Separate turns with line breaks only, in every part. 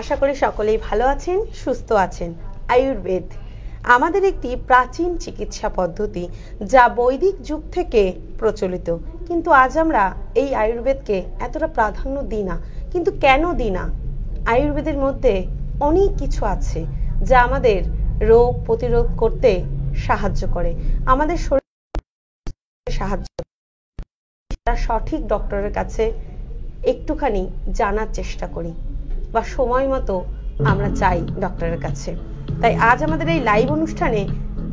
আশা করি সকলেই ভালো আছেন, সুস্থ আছেন। আয়ুর্বেদ আমাদের একটি প্রাচীন চিকিৎসা পদ্ধতি, যা বৈদিক যুগ থেকে প্রচলিত। কিন্তু আজ আমরা এই আয়ুর্বেদকে এতটা প্রাধান্য দিই না। কিন্তু কেন দিই না? আয়ুর্বেদের মধ্যে অনেক কিছু আছে যা আমাদের রোগ প্রতিরোধ করতে সাহায্য করে, আমাদের শরীর সাহায্য করে। সঠিক ডক্টরের কাছে একটুখানি জানার চেষ্টা করি বা সময় মতো আমরা যাই ডক্টরের কাছে। তাই আজ আমাদের এই লাইভ অনুষ্ঠানে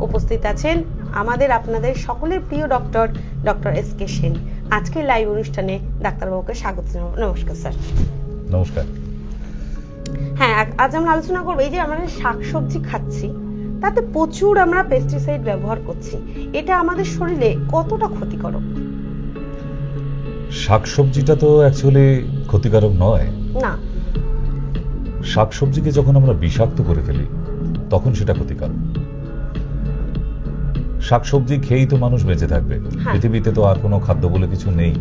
উপস্থিত আছেন আমাদের আপনাদের সকলের প্রিয় ডক্টর এস.কে. সেন। আজকের লাইভ অনুষ্ঠানে ডাক্তারবাবুকে স্বাগত জানাবো। নমস্কার স্যার।
নমস্কার।
হ্যাঁ, আজ আমরা আলোচনা করবো এই যে আমরা শাকসবজি খাচ্ছি, তাতে প্রচুর আমরা পেস্টিসাইড ব্যবহার করছি, এটা আমাদের শরীরে কতটা ক্ষতিকারক?
শাকসবজিটা তো অ্যাকচুয়ালি ক্ষতিকারক নয় না। শাকসবজিকে যখন আমরা বিষাক্ত করে ফেলি তখন সেটা ক্ষতিকারক। শাকসবজি খেয়েই তো মানুষ বেঁচে থাকবে, পৃথিবীতে তো আর কোনো খাদ্য বলে কিছু নেই।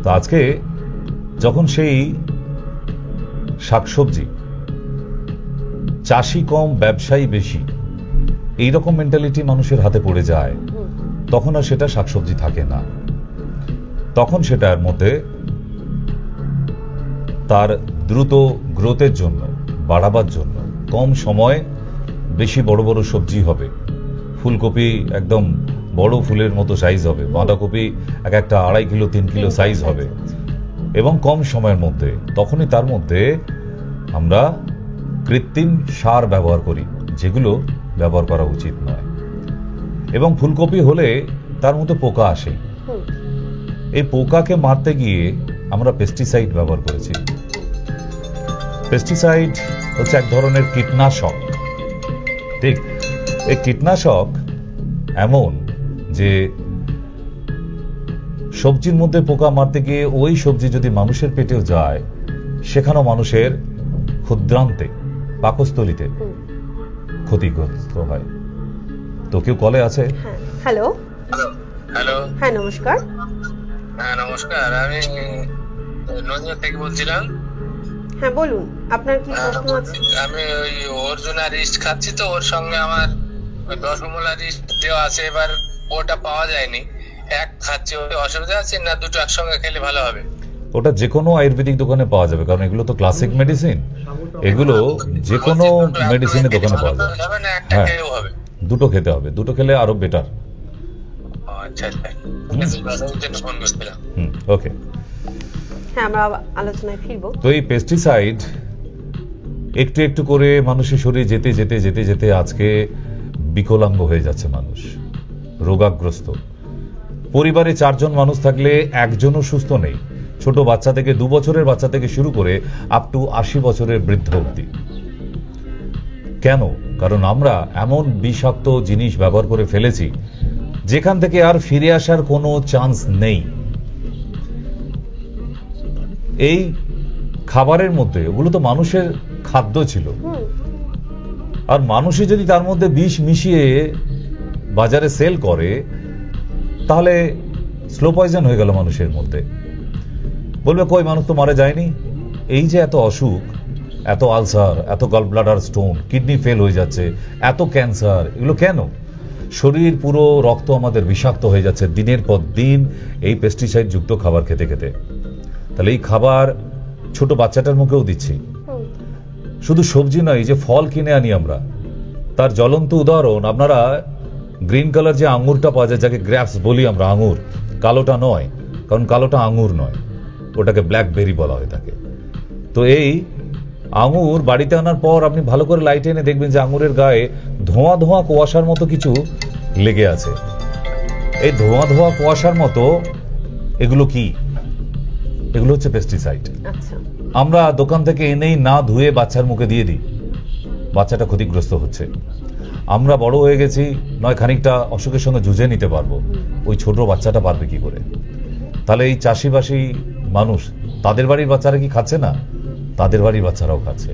তো আজকে যখন সেই শাকসবজি চাষি কম ব্যবসায়ী বেশি এইরকম মেন্টালিটি মানুষের হাতে পড়ে যায়, তখন আর সেটা শাকসবজি থাকে না। তখন সেটার মধ্যে তার দ্রুত গ্রোথের জন্য, বাড়াবার জন্য কম সময় বেশি বড় বড় সবজি হবে। ফুলকপি একদম বড় ফুলের মতো সাইজ হবে, বাঁধাকপি এক একটা 2.5 কিলো 3 কিলো সাইজ হবে এবং কম সময়ের মধ্যে। তখনই তার মধ্যে আমরা কৃত্রিম সার ব্যবহার করি, যেগুলো ব্যবহার করা উচিত নয়। এবং ফুলকপি হলে তার মধ্যে পোকা আসে, এই পোকাকে মারতে গিয়ে আমরা পেস্টিসাইড ব্যবহার করেছি। পেস্টিসাইড হচ্ছে এক ধরনের কীটনাশক, ঠিক? এই কীটনাশক এমন যে সবজির মধ্যে পোকা মারতে গিয়ে ওই সবজি যদি মানুষের পেটেও যায়, সেখানেও মানুষের ক্ষুদ্রান্তে পাকস্থলিতে ক্ষতিগ্রস্ত হয়। তো কেউ কলে আছে?
হ্যালো।
হ্যালো।
হ্যাঁ, নমস্কার।
হ্যাঁ, নমস্কার। আমি নদিয়া থেকে বলছিলাম।
হ্যাঁ, বলুন, আপনার কি প্রশ্ন আছে?
আমি ওই অর্জুনা রিস্ট খাচ্ছি, তো ওর সঙ্গে আমার দশমূলা রিস্ট দেওয়া আছে। এবার ওটা পাওয়া যায়নি, এক খাচ্ছি। অসুবিধা আছে না? দুটো একসঙ্গে খেলে ভালো হবে?
ওটা যে কোনো আয়ুর্বেদিক দোকানে পাওয়া যাবে, কারণ এগুলো তো ক্লাসিক মেডিসিন। এগুলো যে কোনো মেডিসিনের দোকানে পাওয়া যাবে। হ্যাঁ, দুটো খেতে হবে, দুটো খেলে আরো বেটার।
আচ্ছা আচ্ছা, ফোন করছিলাম।
ওকে।
হ্যাঁ, আমরা আলোচনায় ফিরবো।
তো এই পেস্টিসাইড একটু একটু করে মানুষের শরীরে যেতে যেতে যেতে যেতে আজকে বিকলাঙ্গ হয়ে যাচ্ছে মানুষ, রোগাগ্রস্ত। পরিবারে 4 জন মানুষ থাকলে একজনও সুস্থ নেই, ছোট বাচ্চা থেকে 2 বছরের বাচ্চা থেকে শুরু করে আপ টু 80 বছরের বৃদ্ধ অবধি। কেন? কারণ আমরা এমন বিষাক্ত জিনিস ব্যবহার করে ফেলেছি যেখান থেকে আর ফিরে আসার কোনো চান্স নেই। এই খাবারের মধ্যে ওগুলো তো মানুষের খাদ্য ছিল, আর মানুষই যদি তার মধ্যে বিষ মিশিয়ে বাজারে সেল করে, তাহলে স্লো পয়জন হয়ে গেল মানুষের মধ্যে। বলবে কই, মানুষ তো মারা যায়নি। এই যে এত অসুখ, এত আলসার, এত gall bladder stone, kidney fail হয়ে যাচ্ছে, এত ক্যান্সার, এগুলো কেন? শরীর পুরো রক্ত আমাদের বিষাক্ত হয়ে যাচ্ছে দিনের পর দিন এই পেস্টিসাইড যুক্ত খাবার খেতে খেতে। তাহলে এই খাবার ছোট বাচ্চাটার মুখেও দিচ্ছি। শুধু সবজি নয়, এই যে ফল কিনে আনি আমরা, তার জ্বলন্ত উদাহরণ আপনারা গ্রিন কালার যে আঙুরটা পাওয়া যায়, যাকে গ্র্যাপস বলি আমরা, আঙুর, কালোটা নয়, কারণ কালোটা আঙুর নয়, ওটাকে ব্ল্যাকবেরি বলা হয়ে থাকে। তো এই আঙুর বাড়িতে আনার পর আপনি ভালো করে লাইট এনে দেখবেন যে আঙুরের গায়ে ধোঁয়া ধোঁয়া কুয়াশার মতো কিছু লেগে আছে। এই ধোঁয়া ধোঁয়া কুয়াশার মতো এগুলো কি? এগুলো হচ্ছে পেস্টিসাইড। আমরা দোকান থেকে এনেই না ধুয়ে বাচ্চার মুখে দিয়ে দিই, বাচ্চাটা ক্ষতিগ্রস্ত হচ্ছে। আমরা বড় হয়ে গেছি, নয় খানিকটা অসুখের সঙ্গে যুঝে নিতে পারবো, ওই ছোট বাচ্চাটা পারবে কি করে? তাহলে এই চাষিবাসী মানুষ, তাদের বাড়ির বাচ্চারা কি খাচ্ছে না? তাদের বাড়ির বাচ্চারাও খাচ্ছে।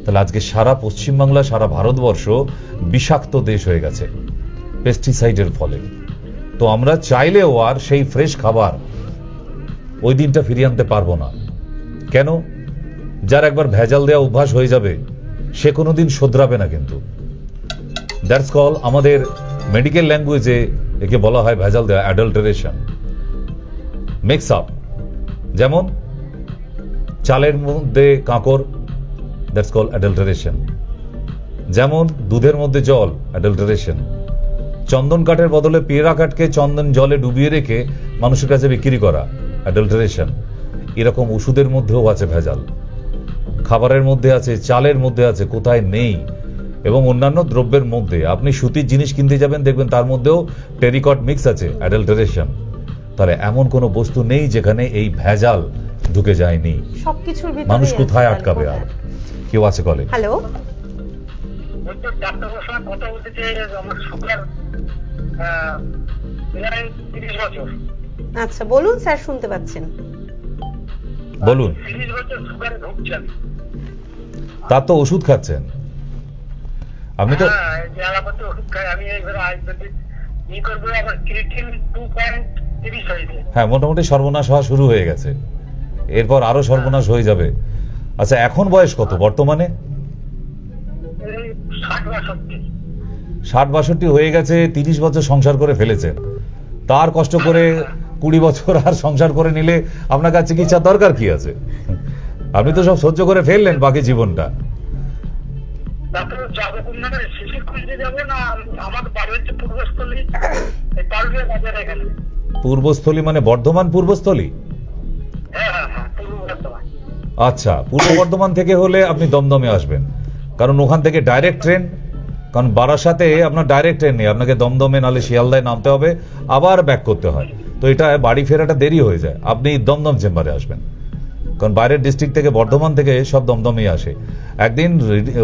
তাহলে আজকে সারা পশ্চিমবাংলা, সারা ভারতবর্ষ বিষাক্ত দেশ হয়ে গেছে পেস্টিসাইডের ফলে। তো আমরা চাইলেও আর সেই ফ্রেশ খাবার ওই দিনটা ফিরিয়ে আনতে পারবো না। কেন? যার একবার ভেজাল দেওয়া অভ্যাস হয়ে যাবে সে কোনোদিন শোধরাবে না। কিন্তু দ্যাটস কল, আমাদের মেডিকেল ল্যাঙ্গুয়েজে একে বলা হয় ভেজাল দেওয়া, অ্যাডাল্টারেশন, মিক্স আপ। যেমন চালের মধ্যে কাঁকর, দ্যাটস কল অ্যাডাল্টারেশন। যেমন দুধের মধ্যে জল, অ্যাডাল্টারেশন। চন্দন কাঠের বদলে পেয়ারা কাঠকে চন্দন জলে ডুবিয়ে রেখে মানুষের কাছে বিক্রি করা, অ্যাডাল্টারেশন। এরকম ওষুধের মধ্যেও আছে ভেজাল, খাবারের মধ্যে আছে, চালের মধ্যে আছে, কোথায় নেই। এবং অন্যান্য দ্রব্যের মধ্যে আপনি সুতির জিনিস কিনতে যাবেন, দেখবেন তার মধ্যেও টেরিকট মিক্স আছে, অ্যাডাল্টারেশন। তাহলে এমন কোনো বস্তু নেই যেখানে এই ভেজাল ঢুকে যায়নি।
সবকিছুর ভিতরে
মানুষ কোথায় আটকাবে আর? কেউ আছে কলে?
হ্যালো, আচ্ছা বলুন স্যার, শুনতে পাচ্ছেন?
বলুন। তার তো ওষুধ খাচ্ছেন আপনি তো? হ্যাঁ, মোটামুটি সর্বনাশ হওয়া শুরু হয়ে গেছে, এরপর আরো সর্বনাশ হয়ে যাবে। আচ্ছা, এখন বয়স কত বর্তমানে? 60-62 হয়ে গেছে। 30 বছর সংসার করে ফেলেছেন, তার কষ্ট করে 20 বছর আর সংসার করে নিলে আপনার কাছে চিকিৎসার দরকার কি আছে? আপনি তো সব সহ্য করে ফেললেন বাকি জীবনটা। পূর্বস্থলী মানে বর্ধমান পূর্বস্থলী? আচ্ছা, পূর্ব বর্ধমান থেকে হলে আপনি দমদমে আসবেন, কারণ ওখান থেকে ডাইরেক্ট ট্রেন। কারণ বারাসাতে আপনার ডাইরেক্ট ট্রেন নেই, আপনাকে দমদমে নালে শিয়ালদায় নামতে হবে, আবার ব্যাক করতে হয়। তো এটা বাড়ি ফেরাটা দেরি হয়ে যায়। আপনি দমদম চেম্বারে আসবেন, কারণ বাইরের ডিস্ট্রিক্ট থেকে, বর্ধমান থেকে সব দমদমেই আসে। একদিন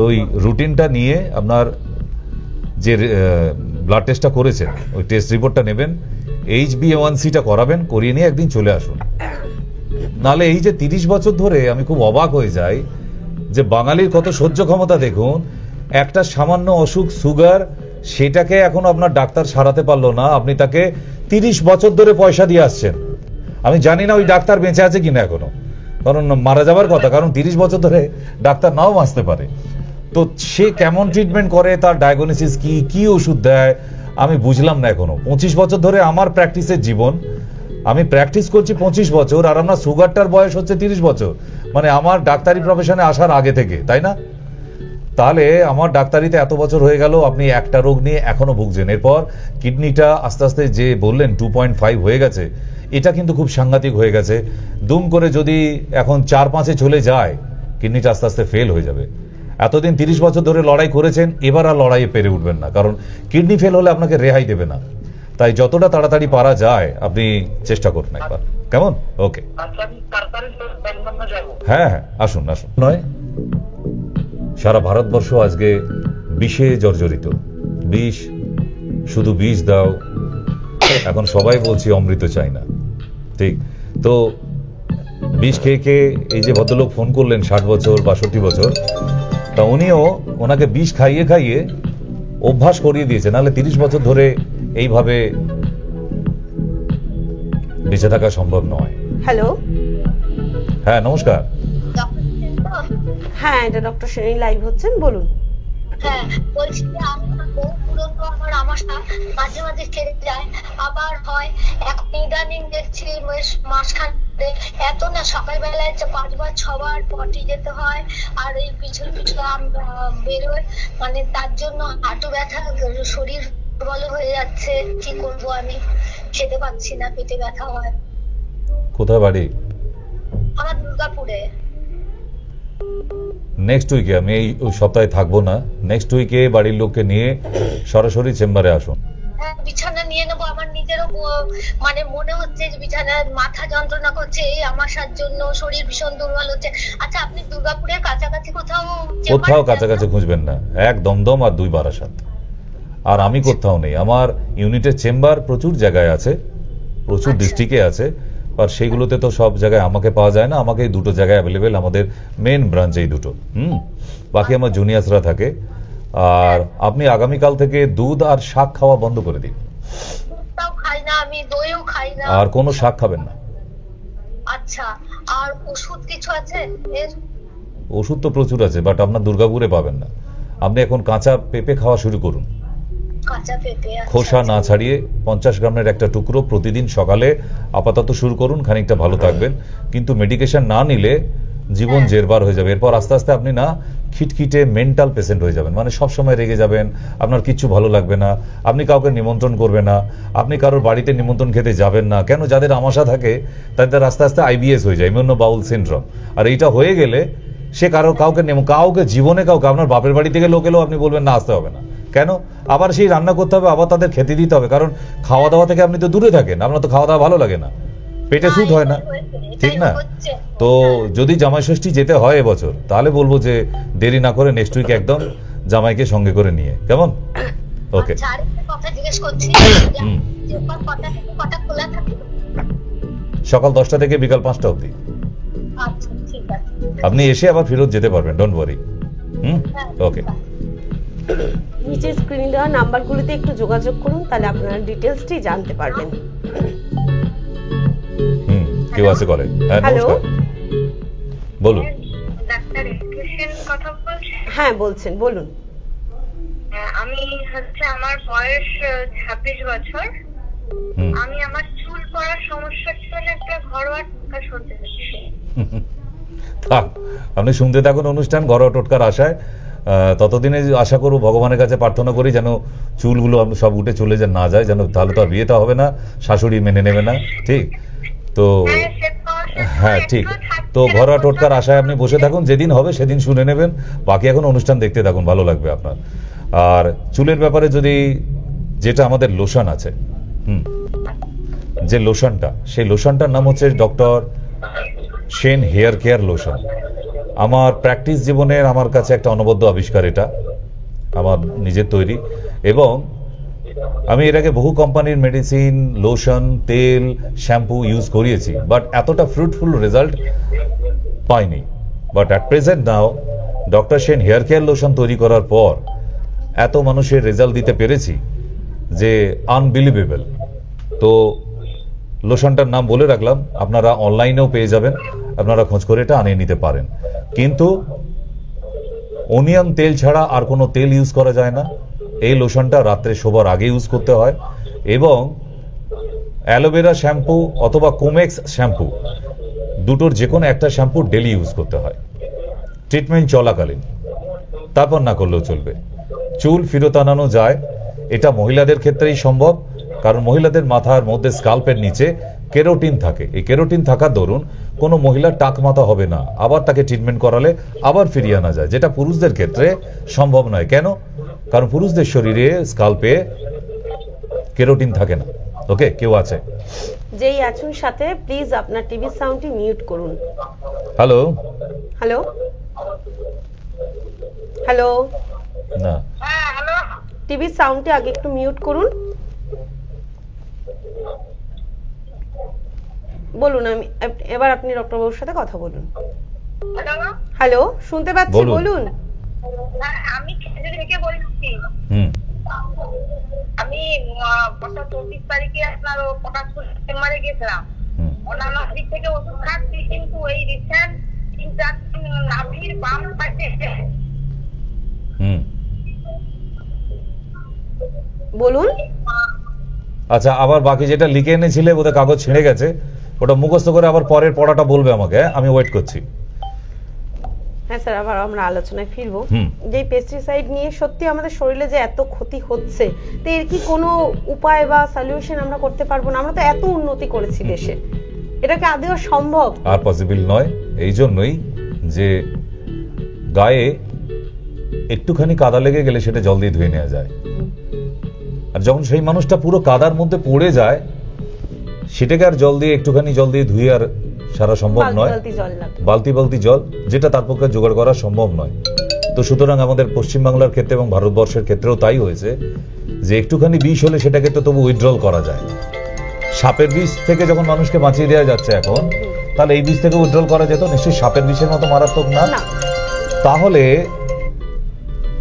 ওই রুটিনটা নিয়ে আপনার যে ব্লাড টেস্টটা করেছেন ওই টেস্ট রিপোর্টটা নেবেন, HbA1c-টা করাবেন, করিয়ে নিয়ে একদিন চলে আসুন। নালে এই যে 30 বছর ধরে আমি খুব অবাক হয়ে যাই যে বাঙালির কত সহ্য ক্ষমতা। দেখুন, একটা সামান্য অসুখ, সুগার, সেটাকে এখন আপনার ডাক্তার সারাতে পারলো না, আপনি তাকে 30 বছর ধরে পয়সা দিয়ে আসছেন। আমি জানি না ওই ডাক্তার বেঁচে আছে কিনা এখনো, কারণ মারা যাবার কথা, কারণ 30 বছর ধরে ডাক্তার নাও বাঁচতে পারে। তো সে কেমন ট্রিটমেন্ট করে, তার ডায়াগনোসিস কি, কি ওষুধ দেয়, আমি বুঝলাম না এখনো। 25 বছর ধরে আমার প্র্যাকটিসের জীবন, আমি প্র্যাকটিস করছি 25 বছর, আর আমার সুগারটার বয়স হচ্ছে 30 বছর, মানে আমার ডাক্তারি প্রফেশনে আসার আগে থেকে, তাই না? তাহলে আমার ডাক্তারিতে এত বছর হয়ে গেল, আপনি একটা রোগ নিয়ে এখনো ভুগছেন। এরপর কিডনিটা আস্তে আস্তে যে বললেন 2.5 হয়ে গেছে, এটা কিন্তু খুব সাংঘাতিক হয়ে গেছে। দুম করে যদি এখন 4-5-এ চলে যায়, কিডনিটা আস্তে আস্তে ফেল হয়ে যাবে। এতদিন 30 বছর ধরে লড়াই করেছেন, এবার আর লড়াইয়ে পেরে উঠবেন না, কারণ কিডনি ফেল হলে আপনাকে রেহাই দেবে না। তাই যতটা তাড়াতাড়ি পারা যায় আপনি চেষ্টা করুন একবার, কেমন? ওকে, হ্যাঁ হ্যাঁ, আসুন আসুন। নয়, সারা ভারতবর্ষ আজকে বিষে জর্জরিত। বিষ, শুধু বিষ দাও। এখন সবাই বলছি অমৃত চাই না, ঠিক তো? বিষ খেয়ে খেয়ে এই যে ভদ্রলোক ফোন করলেন, 60 বছর 62 বছর, তা উনিও ওনাকে বিষ খাইয়ে খাইয়ে অভ্যাস করিয়ে দিয়েছে, নাহলে 30 বছর ধরে এইভাবে বেঁচে থাকা সম্ভব নয়।
হ্যালো,
হ্যাঁ নমস্কার।
হ্যাঁ, এটা ডক্টর সেনী লাইভ হচ্ছেন, বলুন।
হ্যাঁ, বলছি যে আমার আমাশা মাঝে মাঝে ছেড়ে যায়, আবার হয়। এখন ইদানিং দেখছি মাঝখানে এত না, সকালবেলায় 5বার 6বার পটি যেতে হয়, আর এই পিছনে পিছনে বেরোয়, মানে তার জন্য হাঁটু ব্যথা, শরীর দুর্বল হয়ে যাচ্ছে। কি করবো আমি? খেতে পাচ্ছি না, পেটে ব্যথা হয়।
কোথায় বাড়ি?
আমার দুর্গাপুরে।
নেক্সট উইকে, আমি এই সপ্তাহে থাকবো না, নেক্সট উইকে বাড়ির লোককে নিয়ে সরাসরি চেম্বারে আসুন।
হ্যাঁ, বিছানা নিয়ে নেবো। আমার নিজেরও মানে মনে হচ্ছে যে বিছানায় মাথা যন্ত্রণা করছে এই আমাশার জন্য, শরীর ভীষণ দুর্বল হচ্ছে। আচ্ছা, আপনি দুর্গাপুরের কাছাকাছি কোথাও
কাছাকাছি খুঁজবেন না, এক দমদম আর 2 বারাসাত, আর আমি কোথাও নেই। আমার ইউনিটের চেম্বার প্রচুর জায়গায় আছে, প্রচুর ডিস্ট্রিক্টে আছে, আর সেইগুলোতে তো সব জায়গায় আমাকে পাওয়া যায় না। আমাকে এই 2টো জায়গায় অ্যাভেলেবেল, আমাদের মেন ব্রাঞ্চ এই 2টো। বাকি আমার জুনিয়র্সরা থাকে। আর আপনি আগামীকাল থেকে দুধ আর শাক খাওয়া বন্ধ করে দিন। আর কোনো শাক খাবেন না।
আচ্ছা, আর ওষুধ কিছু আছে?
ওষুধ তো প্রচুর আছে, বাট আপনার দুর্গাপুরে পাবেন না। আপনি এখন কাঁচা পেঁপে খাওয়া শুরু করুন,
কাঁচা পেঁপে, আচ্ছা,
খোসা না ছাড়িয়ে 50 গ্রামের একটা টুকরো প্রতিদিন সকালে আপাতত শুরু করুন, খানিকটা ভালো থাকবেন। কিন্তু মেডিকেশন না নিলে জীবন জেরবার হয়ে যাবে। এরপর আস্তে আস্তে আপনি না খিটখিটে মেন্টাল পেশেন্ট হয়ে যাবেন, মানে সবসময় রেগে যাবেন, আপনার কিচ্ছু ভালো লাগবে না, আপনি কাউকে নিমন্ত্রণ করবেন না, আপনি কারোর বাড়িতে নিমন্ত্রণ খেতে যাবেন না। কেন? যাদের আমাশা থাকে তাদের আস্তে আস্তে আইবিএস হয়ে যায়, ইমিউনো বাউল সিনড্রোম। আর এইটা হয়ে গেলে সে কাউকে জীবনে কাউকে আপনার বাপের বাড়ি থেকে লোক এলেও আপনি বলবেন না, আসতে হবে না। কেন? আবার সেই রান্না করতে হবে, আবার তাদের খেতে দিতে হবে, কারণ খাওয়া দাওয়া থেকে আপনি তো দূরে থাকেন, আপনার তো খাওয়া দাওয়া ভালো লাগে না, পেটে সুট হয় না, ঠিক না? তো যদি জামাই ষষ্ঠী যেতে হয় এবছর, তাহলে বলবো যে দেরি না করে নেক্সট উইক একদম জামাইকে সঙ্গে করে নিয়ে, কেমন? ওকে।
আচ্ছা, আরেকটা কথা জিজ্ঞেস করছি, যে কটা থেকে কটা খোলা থাকে?
সকাল 10টা থেকে বিকাল 5টা অবধি।
আচ্ছা, ঠিক আছে।
আপনি এসে আবার ফেরত যেতে পারবেন, ডোন্ট ওয়ারি। ওকে।
নিচের স্ক্রিনে দেওয়া নাম্বারগুলিতে একটু যোগাযোগ করুন, তাহলে আপনারা ডিটেইলসটি জানতে পারবেন।
কেউ আছে কলে? হ্যাঁ,
হ্যালো,
নমস্কার, বলুন।
ডাক্তার এডুকেশন কথা বলছেন?
হ্যাঁ বলছেন, বলুন।
আমি হচ্ছে, আমার বয়স 26 বছর। আমি আমার চুল পড়ার সমস্যার জন্য একটা ঘরোয়া টোটকা শুনতে চাচ্ছি।
থাক, আপনি শুনতে থাকুন অনুষ্ঠান ঘরোয়া টোটকার আশায়। ততদিনে আশা করব, ভগবানের কাছে প্রার্থনা করি যেন চুলগুলো সব উঠে চলে না যায়, যেন তাহলে তো আর বিয়েটা হবে না, শাশুড়ি মেনে নেবে না, ঠিক তো? হ্যাঁ ঠিক। তো ঘরোয়া টোটকার আশায় আপনি বসে থাকুন, যেদিন হবে সেদিন শুনে নেবেন, বাকি এখন অনুষ্ঠান দেখতে থাকুন, ভালো লাগবে আপনার। আর চুলের ব্যাপারে যদি, যেটা আমাদের লোশন আছে, যে লোশনটা, সেই লোশনটার নাম হচ্ছে doctor Sen hair care lotion. আমার প্র্যাকটিস জীবনের আমার কাছে একটা অনবদ্য আবিষ্কার, এটা আমার নিজের তৈরি, এবং আমি এর আগে বহু কোম্পানির মেডিসিন, লোশন, তেল, শ্যাম্পু ইউজ করিয়েছি, বাট এতটা ফ্রুটফুল রেজাল্ট পাইনি। But at present now doctor Sen hair care lotion তৈরি করার পর এত মানুষের রেজাল্ট দিতে পেরেছি যে আনবিলিভেবল। তো লোশনটার নাম বলে রাখলাম, আপনারা অনলাইনেও পেয়ে যাবেন, আপনারা খোঁজ করে এটা আনিয়ে নিতে পারেন। কিন্তু অনিয়ন তেল ছাড়া আর কোনো তেল ইউজ করা যায় না। এই লোশনটা রাত্রে শোবার আগে ইউজ করতে হয়, এবং অ্যালোভেরা শ্যাম্পু অথবা কোমেক্স শ্যাম্পু, দুটোর যে কোনো একটা শ্যাম্পু ডেলি ইউজ করতে হয় ট্রিটমেন্ট চলাকালীন, তারপর না করলেও চলবে। চুল ফেরত আনানো যায়, এটা মহিলাদের ক্ষেত্রেই সম্ভব, কারণ মহিলাদের মাথার মধ্যে স্কাল্পের নিচে কেরোটিন থাকে। এই কেরোটিন থাকার দরুন কোনো মহিলার টাক মাথা হবে না, আবার তাকে ট্রিটমেন্ট করালে আবার ফিরিয়ে আনা যায়, যেটা পুরুষদের ক্ষেত্রে সম্ভব নয়। কেন? কারণ পুরুষদের শরীরে স্কাল্পে কেরোটিন থাকে না। ওকে, কেউ আছে?
যেই আছেন সাথে, প্লিজ আপনার টিভি সাউন্ডটি মিউট করুন।
হ্যালো
হ্যালো হ্যালো,
না,
টিভি সাউন্ডটি আগে একটু মিউট করুন। বলুন, আমি এবার আপনি ডক্টর বাবুর সাথে কথা বলুন। হ্যালো, শুনতে পাচ্ছি, বলুন।
আমি খেজুরি থেকে বলছি। আমি 24 তারিখে আপনার পটাশপুর চেম্বারে গেছিলাম, অন্যান্য দিক থেকে ওষুধ খাচ্ছি, কিন্তু এই রিসেন্ট 3-4 দিন নাভির বাম পাশে।
বলুন।
আচ্ছা, আবার বাকি যেটা লিখে এনেছিলে বোধহয় কাগজ ছিঁড়ে গেছে, ওটা মুখস্থ করে আবার পরের পড়াটা বলবে আমাকে, আমি ওয়েট করছি।
হ্যাঁ স্যার, আবার আমরা আলোচনায় ফিরবো। যে পেস্টিসাইড নিয়ে সত্যি আমাদের শরীরে যে এত ক্ষতি হচ্ছে, তো এর কি কোনো উপায় বা সলিউশন আমরা করতে পারবো না? আমরা তো এত উন্নতি করেছি দেশে, এটা কি আদৌ সম্ভব?
আর পসিবল নয়। এই জন্যই যে গায়ে একটুখানি কাদা লেগে গেলে সেটা জল দিয়ে ধুয়ে নেওয়া যায়, আর যখন সেই মানুষটা পুরো কাদার মধ্যে পড়ে যায়, সেটাকে আর একটুখানি জল দিয়ে ধুয়ে আর সারা সম্ভব নয়। বালতি বালতি জল, যেটা তার পক্ষে জোগাড় করা সম্ভব নয়। তো সুতরাং আমাদের পশ্চিমবাংলার ক্ষেত্রে এবং ভারতবর্ষের ক্ষেত্রেও তাই হয়েছে, যে একটুখানি বিষ হলে সেটাকে তো তবু উইথড্রল করা যায়। সাপের বিষ থেকে যখন মানুষকে বাঁচিয়ে দেওয়া যাচ্ছে এখন, তাহলে এই বিষ থেকে উইথড্রল করা যেত? নিশ্চয়ই সাপের বিষের মতো মারাত্মক না। তাহলে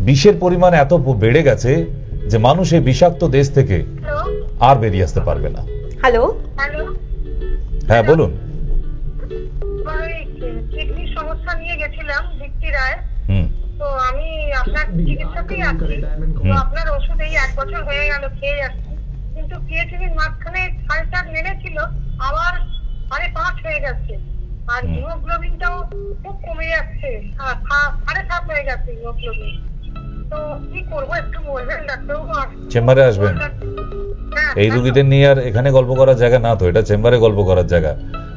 বিষের পরিমাণ এত বেড়ে গেছে যে মানুষ এই বিষাক্ত দেশ থেকে আর বেরিয়ে আসতে পারবে না।
হ্যালো,
হ্যাঁ বলুন।
কিডনির সমস্যা নিয়ে গেছিলাম, দেখতে
অদিতি রায়। তো আমি আপনার চিকিৎসাতেই আছি। তো আপনার ওষুধ এই 1 বছর হয়ে গেল খেয়ে যাচ্ছি, কিন্তু ক্রিয়েটিনিন মাঝখানে 4.5 নেমেছিল, আবার 5.5 হয়ে গেছে। আর হিমোগ্লোবিনটাও খুব কমে যাচ্ছে, 7.5 হয়ে গেছে হিমোগ্লোবিন। তো কি করবো একটু বলবেন ডাক্তারবাবু?
চেম্বারে আসবেন। এই রুগীদের নিয়ে আর এখানে গল্প করার জায়গা না তো, এটা চেম্বারে গল্প করার জায়গা।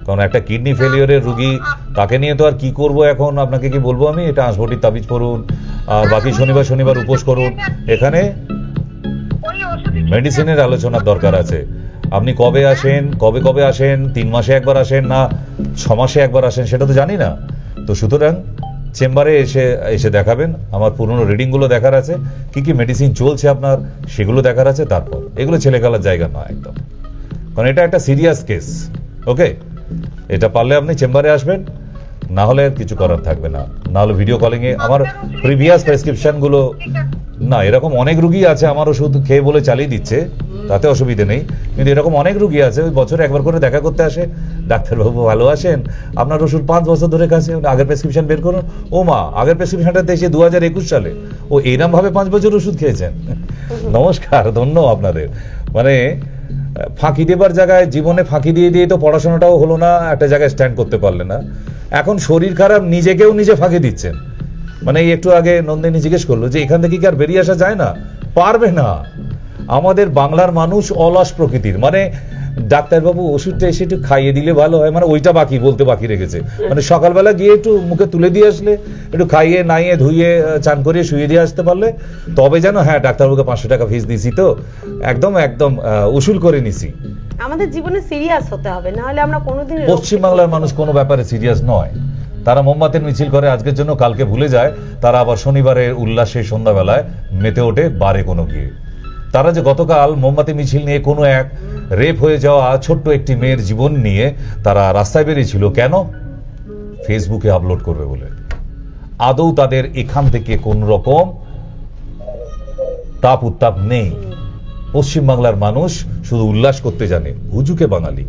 কারণ একটা কিডনি ফেলিওরের রুগী, তাকে নিয়ে তো আর কি করব এখন, আপনাকে কি বলবো আমি? এটা আঁশবটির তাবিজ পড়ুন আর বাকি শনিবার উপোস করুন। এখানে মেডিসিনের আলোচনার দরকার আছে। আপনি কবে আসেন, কবে আসেন, 3 মাসে একবার আসেন না 6 মাসে একবার আসেন, সেটা তো জানি না। তো সুতরাং চেম্বারে এসে দেখাবেন। আমার পুরনো রিডিংগুলো দেখার আছে, কি মেডিসিন চলছে আপনার সেগুলো দেখার আছে। তারপর এগুলো ছেলে খেলার জায়গা নয় একদম, কারণ এটা একটা সিরিয়াস কেস। ওকে, এটা পারলে আপনি চেম্বারে আসবেন, না হলে কিছু করার থাকবে না। না হলে ভিডিও কলিং এ আমার প্রিভিয়াস প্রেসক্রিপশন গুলো, না এরকম অনেক রুগী আছে আমার ওষুধ খেয়ে বলে চালিয়ে দিচ্ছে, তাতে অসুবিধে নেই। কিন্তু এরকম অনেক রুগী আছে ওই বছরে একবার করে দেখা করতে আসে, ডাক্তারবাবু ভালো আছেন, আপনার ওষুধ 5 বছর ধরে খাচ্ছে, আগের প্রেসক্রিপশন বের করুন। ও মা, আগের প্রেসক্রিপশনটা দিয়েছে 2021 সালে, ও এরম ভাবে 5 বছর ওষুধ খেয়েছেন। নমস্কার, ধন্য আপনাদের। মানে ফাঁকি দেবার জায়গায় জীবনে ফাঁকি দিয়ে তো পড়াশোনাটাও হলো না, একটা জায়গায় স্ট্যান্ড করতে পারলে না। এখন শরীর খারাপ, নিজেকেও নিজে ফাঁকি দিচ্ছেন। মানে একটু আগে নন্দিনী জিজ্ঞেস করলো যে এখান থেকে কি আর বেরিয়ে আসা যায় না? পারবে না। আমাদের বাংলার মানুষ অলস প্রকৃতির। মানে ডাক্তারবাবু ওষুধটা এসে একটু খাইয়ে দিলে ভালো হয়, মানে ওইটা বলতে বাকি রেখেছে। মানে সকালবেলা গিয়ে একটু মুখে তুলে দিয়ে আসলে, একটু খাইয়ে নাইয়ে ধুইয়ে চান করিয়ে শুয়ে দিয়ে আসতে পারলে তবে যেন হ্যাঁ ডাক্তারবাবুকে 500 টাকা ফিস দিয়েছি তো একদম উসুল করে নিছি।
আমাদের জীবনে সিরিয়াস হতে হবে, না হলে আমরা কোনোদিন।
পশ্চিমবাংলার মানুষ কোনো ব্যাপারে সিরিয়াস নয়। তারা মোমবাতির মিছিল করে আজকের জন্য, কালকে ভুলে যায়। তারা আবার শনিবারের উল্লাসে সন্ধ্যাবেলায় মেতে ওঠে বারে কোনো গিয়ে। তারা যে গতকাল মোমবাতি মিছিল নিয়ে কোনো এক রেপ হয়ে যাওয়া ছোট্ট একটি মেয়ের জীবন নিয়ে তারা রাস্তায় বেরিয়েছিল, কেন? ফেসবুকে আপলোড করবে বলে। আদৌ তাদের এখান থেকে কোন রকম তাপ উত্তাপ নেই। পশ্চিমবাংলার মানুষ শুধু উল্লাস করতে জানে, হুজুকে বাঙালি,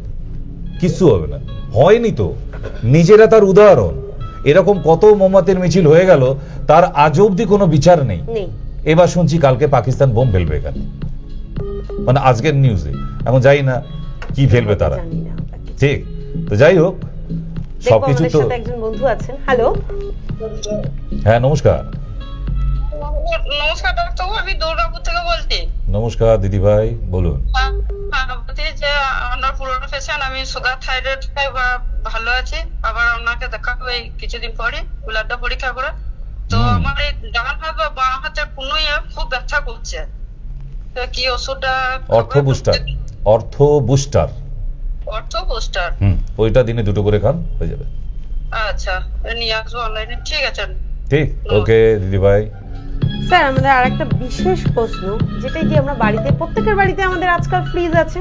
কিছু হবে না। হয়নি তো, নিজেরা তার উদাহরণ। এরকম কত মোমবাতির মিছিল হয়ে গেল, তার আজ অব্দি কোনো বিচার নেই। এবার শুনছি কালকে পাকিস্তান বোম ফেলবে এখানে, মানে আজকের নিউজে। এখন যাই না কি ফেলবে তারা, ঠিক তো যাই হোক সবকিছু তো।
একজন বন্ধু আছেন। হ্যালো,
হ্যাঁ নমস্কার।
নমস্কার ডাক্তারবাবু, আমি দুর্গাপুর থেকে বলছি।
নমস্কার দিদি ভাই, বলুন।
যে আপনার পুরোনো পেশেন্ট, আমি সুগার থাইরয়েড ভালো আছি। আবার আপনাকে দেখাবো এই কিছুদিন পরে ব্লাডটা পরীক্ষা করে। তো আমার এই ডান হাত বা বাঁ হাতের কুনুইয়ে খুব ব্যথা করছে। তো কি ওষুধটা? অর্থ বুস্টার।
ওইটা দিনে 2টো করে খান, হয়ে যাবে।
আচ্ছা, নিয়ে আসবো অনলাইনে। ঠিক আছে, ঠিক।
ওকে দিদি ভাই।
স্যার আমাদের আরেকটা বিশেষ প্রশ্ন, যেটা কি আমরা বাড়িতে, প্রত্যেকের বাড়িতে আমাদের আজকাল ফ্রিজ আছে।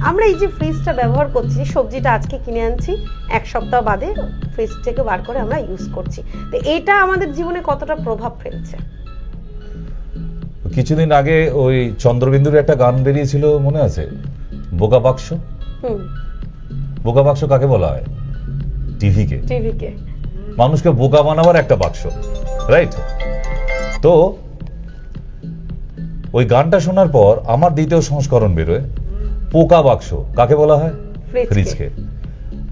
আমরা এই যে ফ্রিজটা ব্যবহার করছি, সবজিটা আজকে কিনে আনছি, 1 সপ্তাহ বাদে ফ্রিজ থেকে বার করে আমরা ইউজ করছি। তো এটা আমাদের জীবনে কতটা প্রভাব ফেলছে?
কিছুদিন আগে ওই চন্দ্রবিন্দুর একটা গান বেরিয়েছিল, মনে আছে? বোকা বাক্স। বোকা বাক্স কাকে বলা হয়? টিভিকে। মানুষকে বোকা বানাবার একটা বাক্স, রাইট? তো ওই গানটা শোনার পর আমার দ্বিতীয় সংস্করণ বেরোয়, পোকা বাক্স কাকে বলা হয়? ফ্রিজকে।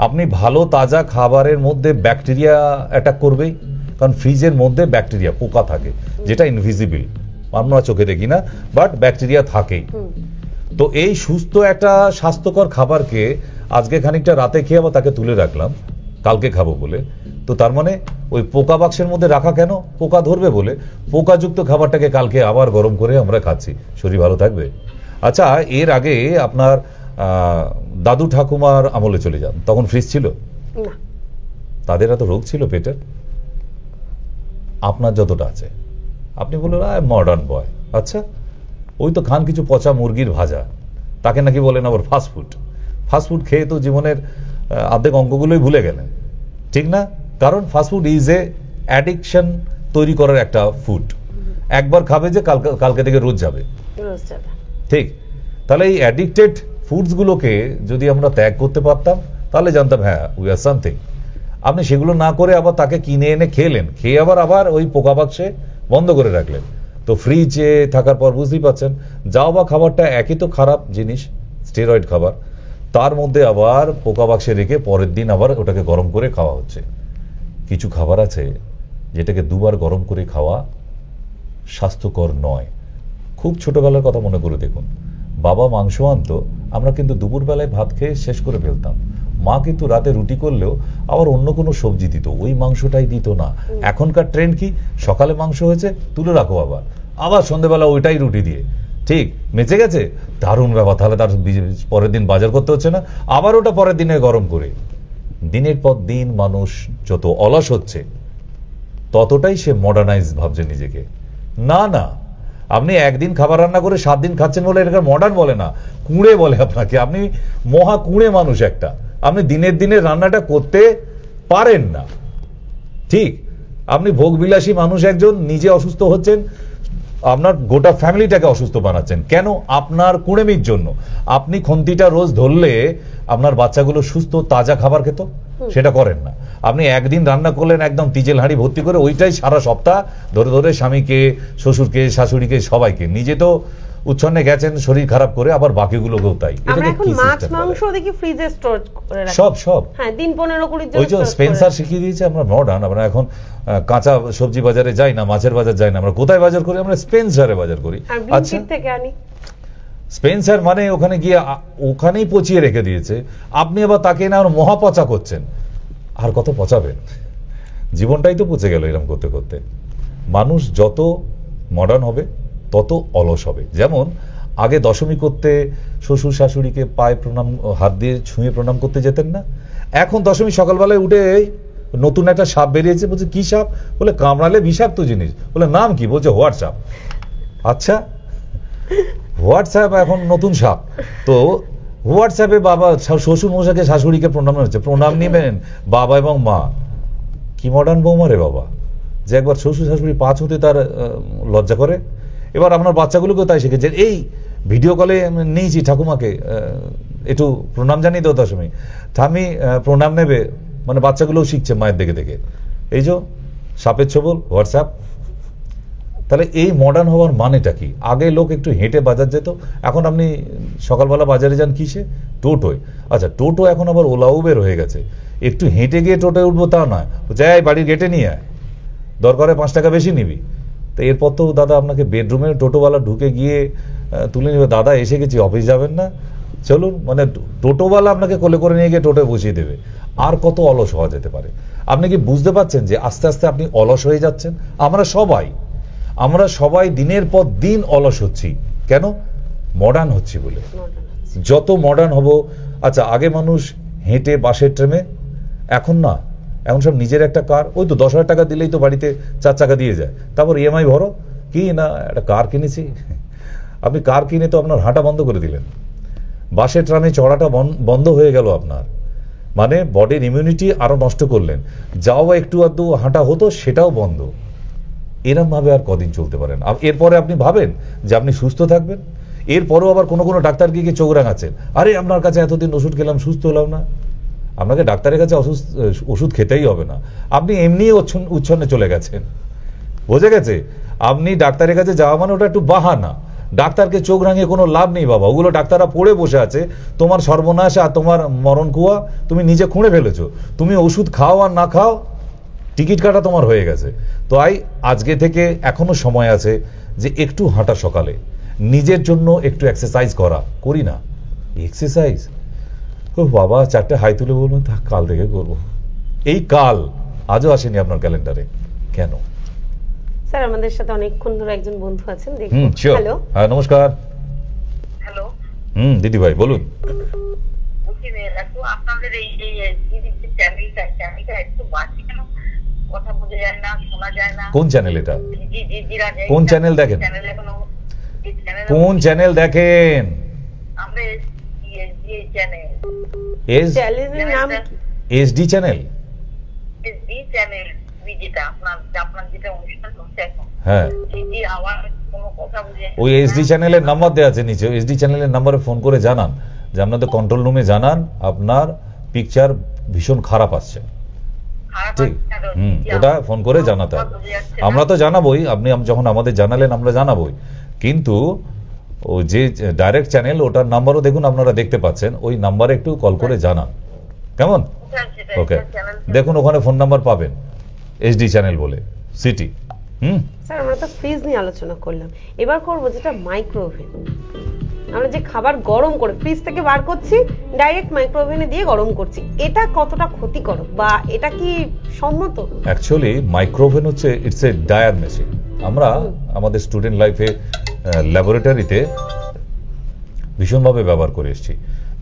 আপনি ভালো তাজা খাবারের মধ্যে ব্যাকটেরিয়া অ্যাটাক করবেই, কারণ ফ্রিজের মধ্যে ব্যাকটেরিয়া, পোকা থাকে, যেটা ইনভিজিবল, আমরা চোখে দেখি না, বাট ব্যাকটেরিয়া থাকেই। তো এই সুস্থ একটা স্বাস্থ্যকর খাবারকে আজকে খানিকটা রাতে খেয়ে আবার তাকে তুলে রাখলাম কালকে খাবো বলে। তো তার মানে ওই পোকা বাক্সের মধ্যে রাখা কেন? পোকা ধরবে বলে। পোকাযুক্ত খাবারটাকে কালকে আবার গরম করে আমরা খাচ্ছি, শরীর ভালো থাকবে। আচ্ছা, এর আগে আপনার দাদু ঠাকুমার আমলে চলে যান, তখন ফ্রিজ ছিল না, তাদের এত রোগ ছিল পেটের। আপনার যতটা আছে, আপনি বললেন মডার্ন বয়। আচ্ছা, ওই তো খান কিছু পচা মুরগির ভাজা, তাকে নাকি বলেন আবার ফাস্টফুড। ফাস্টফুড খেয়ে তো জীবনের অর্ধেক অঙ্কগুলোই ভুলে গেলেন, ঠিক না? কারণ ফাস্টফুড ইজ এ অ্যাডিকশন তৈরি করার একটা ফুড। একবার খাবে যে কালকে থেকে রোজ যাবে, ঠিক? তাহলে এই অ্যাডিক্টেড ফুডস গুলোকে যদি আমরা ত্যাগ করতে পারতাম, তাহলে জানতাম হ্যাঁ উই আর সামথিং। আপনি সেগুলো না করে আবার তাকে কিনে এনে খেলেন, খেয়ে আবার ওই পোকা বাক্সে বন্ধ করে রাখলেন। তো ফ্রিজে থাকার পর বুঝতেই পাচ্ছেন যাও বা খাবারটা একই তো খারাপ জিনিস, স্টেরয়েড খাবার, তার মধ্যে আবার পোকা বাক্সে রেখে পরের দিন আবার ওটাকে গরম করে খাওয়া হচ্ছে। কিছু খাবার আছে যেটাকে দুবার গরম করে খাওয়া স্বাস্থ্যকর নয়। খুব ছোটবেলার কথা মনে করে দেখুন, বাবা মাংস আনতো, আমরা কিন্তু দুপুরবেলায় ভাত খেয়ে শেষ করে ফেলতাম। মা কিন্তু রাতে রুটি করলেও আবার অন্য কোনো সবজি দিত, ওই মাংসটাই দিত না। এখনকার ট্রেন্ড কি, সকালে মাংস হয়েছে তুলে রাখো, আবার সন্ধ্যেবেলা ওইটাই রুটি দিয়ে, ঠিক মেচে গেছে, দারুণ ব্যাপার, তাহলে তার পরের দিন বাজার করতে হচ্ছে না, আবার ওটা পরের দিনে গরম করে। দিনের পর দিন মানুষ যত অলস হচ্ছে ততটাই সে মডার্নাইজ ভাবছে নিজেকে। না না, আপনি একদিন খাবার রান্না করে 7 দিন খাচ্ছেন বলে এটা মডার্ন বলে না, কুঁড়ে বলে আপনাকে। আপনি মহা কুঁড়ে মানুষ একটা, আপনি দিনের দিনে রান্নাটা করতে পারেন না, ঠিক। আপনি ভোগবিলাসী মানুষ একজন, নিজে অসুস্থ হচ্ছেন, আপনার গোটা ফ্যামিলিটাকে অসুস্থ বানাচ্ছেন। কেন? আপনার কুঁড়েমির জন্য। আপনি খন্তিটা রোজ ধরলে আপনার বাচ্চাগুলো সুস্থ তাজা খাবার খেত, সেটা করেন না। আপনি একদিন রান্না করলেন একদম তিজেল হাঁড়ি ভর্তি করে, ওইটাই সারা সপ্তাহ ধরে ধরে স্বামীকে, শ্বশুরকে, শাশুড়িকে, সবাইকে। নিজে তো উচ্ছন্নে গেছেন শরীর খারাপ করে, আবার বাকিগুলোকেও তাই।
আমরা এখন মাছ মাংস দেখি ফ্রিজে স্টোর করে রাখি,
সব
হ্যাঁ, দিন 15-20 দিন।
ওই যে স্পেন্সার শিখিয়ে দিয়েছে, আমরা মডার্ন, আমরা এখন কাঁচা সবজি বাজারে যাই না, মাছের বাজার যাই না, আমরা কোথায় বাজার করি? আমরা স্পেন্সারে বাজার করি।
আচ্ছা, থেকে আনি
স্পেন্সার, মানে ওখানে গিয়ে ওখানেই পচিয়ে রেখে দিয়েছে, আপনি আবার তাকে না মহা পচা করছেন। আর কত পচাবেন? জীবনটাই তো পচে গেল এরকম করতে করতে। মানুষ যত মডার্ন হবে তত অলস হবে। যেমন আগে দশমী করতে শ্বশুর শাশুড়িকে পায়ে প্রণাম, হাত দিয়ে ছুঁয়ে প্রণাম করতে যেতেন না, এখন দশমী সকালবেলায় উঠে নতুন একটা সাপ বেরিয়েছে, বলছে কি সাপ? বলে কামড়ালে বিষাক্ত জিনিস। বলে নাম কি? বলছে হোয়াটসঅ্যাপ। আচ্ছা, হোয়াটসঅ্যাপ এখন নতুন সাপ। তো হোয়াটসঅ্যাপে বাবা শ্বশুর মশাকে শাশুড়িকে প্রণাম হচ্ছে, প্রণাম নিবেন বাবা এবং মা। কি মডার্ন বৌমা রে বাবা, যে একবার শ্বশুর শাশুড়ি পা ছুঁতে তার লজ্জা করে। এবার আপনার বাচ্চাগুলোকেও তাই শিখেছে, এই ভিডিও কলে নিয়েছি ঠাকুমাকে, একটু প্রণাম জানিয়ে দেও দশমী, ঠামি প্রণাম নেবে, মানে বাচ্চাগুলোও শিখছে মায়ের দেখে দেখে। এই যে সাপের ছবল হোয়াটসঅ্যাপ। তাহলে এই মডার্ন হওয়ার মানেটা কি? আগে লোক একটু হেঁটে বাজার যেত, এখন আপনি সকালবেলা বাজারে যান কিসে? টোটোয়। আচ্ছা, টোটো এখন আবার ওলা উবের হয়ে গেছে। একটু হেঁটে গিয়ে টোটোয় উঠবো তা নয়, যাই বাড়ির গেটে নিয়ে আয়, দরকারে 5 টাকা বেশি নিবি। তো এরপর তো দাদা আপনাকে বেডরুমে টোটোওয়ালা ঢুকে গিয়ে তুলে নিবে, দাদা এসে গেছি, অফিস যাবেন না, চলুন। মানে টোটোওয়ালা আপনাকে কোলে করে নিয়ে গিয়ে টোটোয় বসিয়ে দেবে। আর কত অলস হওয়া যেতে পারে? আপনি কি বুঝতে পারছেন যে আস্তে আস্তে আপনি অলস হয়ে যাচ্ছেন? আমরা সবাই দিনের পর দিন অলস হচ্ছি। কেন? মডার্ন হচ্ছি বলে। যত মডার্ন হব, আচ্ছা আগে মানুষ হেঁটে বাসের ট্রেনে, এখন না, এখন সব নিজের একটা কার, ওই তো 10,000 টাকা দিলেই তো বাড়িতে 4 চাকা দিয়ে যায়, তারপর ইএমআই ভরো, কি না একটা কার কিনেছি। আপনি কার কিনে তো আপনার হাঁটা বন্ধ করে দিলেন, বাসে ট্রামে চড়াটা বন্ধ হয়ে গেল আপনার, মানে বডির ইমিউনিটি আরো নষ্ট করলেন। যাও একটু আধটু হাঁটা হতো, সেটাও বন্ধ। এরম ভাবে আর কদিন চলতে পারেন? এরপরে আপনি ভাবেন যে আপনি সুস্থ থাকবেন, এরপরেও আবার কোনো কোনো ডাক্তার গিয়ে চোখ রাঙাচ্ছেন, আরে আপনার কাছে এতদিন ওষুধ খেলাম সুস্থ হলাম না। আপনাকে ডাক্তারের কাছে ওষুধ খেতেই হবে না, আপনি এমনি উচ্ছন্নে চলে গেছেন। বোঝা গেছে? আপনি ডাক্তারের কাছে যাওয়া মানে ওটা একটু বাহানা। ডাক্তারকে চোখ রাঙিয়ে কোনো লাভ নেই বাবা, ওগুলো ডাক্তাররা পড়ে বসে আছে। তোমার সর্বনাশ আর তোমার মরণ কুয়া তুমি নিজে খুঁড়ে ফেলেছো। তুমি ওষুধ খাও আর না খাও, টিকিট কাটা তোমার হয়ে গেছে। তো আজকে থেকে এখনো সময় আছে যে একটু হাঁটা, সকালে নিজের জন্য একটু এক্সারসাইজ করি না। এক্সারসাইজ, ও বাবা 4টে হাই তুলে বলবো তা কাল থেকে করবো। এই কাল আজও আসেনি আপনার ক্যালেন্ডারে, কেন?
স্যার আমাদের সাথে অনেকক্ষণ ধরে একজন বন্ধু আছেন, দেখুন।
হ্যালো, হ্যাঁ নমস্কার।
হ্যালো,
দিদি ভাই বলুন।
আপনাদের এই চ্যানেলটা একটু বাড়ছে কেন? কথা বোঝা যায় না, শোনা যায় না।
কোন চ্যানেল এটা? কোন চ্যানেল দেখেন? কোন চ্যানেল দেখেন?
আমরা এসডি চ্যানেল।
চ্যানেলের নাম
এসডি চ্যানেল?
এসডি চ্যানেল যেটা আপনার যেটা অনুষ্ঠান হচ্ছে এখন,
হ্যাঁ,
এই আওয়াজ কোনো কথা বুঝে
ওই এসডি চ্যানেলের নাম্বার দেওয়া আছে নিচে, এসডি চ্যানেলের নাম্বারে ফোন করে জানান, যে আপনাদের কন্ট্রোল রুমে জানান আপনার পিকচার ভীষণ খারাপ আসছে। ঠিক, ওটা ফোন করে জানাতে হবে। আমরা তো জানাবোই, আপনি যখন আমাদের জানালেন আমরা জানাবোই, কিন্তু ও যে ডাইরেক্ট চ্যানেল ওটার নাম্বারও দেখুন, আপনারা দেখতে পাচ্ছেন, ওই নাম্বারে একটু কল করে জানান, কেমন? ওকে, দেখুন ওখানে ফোন নাম্বার পাবেন, এইচডি চ্যানেল বলে, সিটি।
স্যার আমরা তো ফ্রিজ নিয়ে আলোচনা করলাম, এবার করবো যেটা মাইক্রোওভেন। আমরা যে খাবার গরম করে ফ্রিজ থেকে বার করছি, ডাইরেক্ট মাইক্রোওভেনে দিয়ে গরম করছি, এটা কতটা ক্ষতিকর বা এটা কি সম্মত?
অ্যাকচুয়ালি মাইক্রোওভেন হচ্ছে ইটস এ ডায়ার মেশিন। আমরা আমাদের স্টুডেন্ট লাইফে ল্যাবরেটরিতে ভীষণভাবে ব্যবহার করে এসেছি।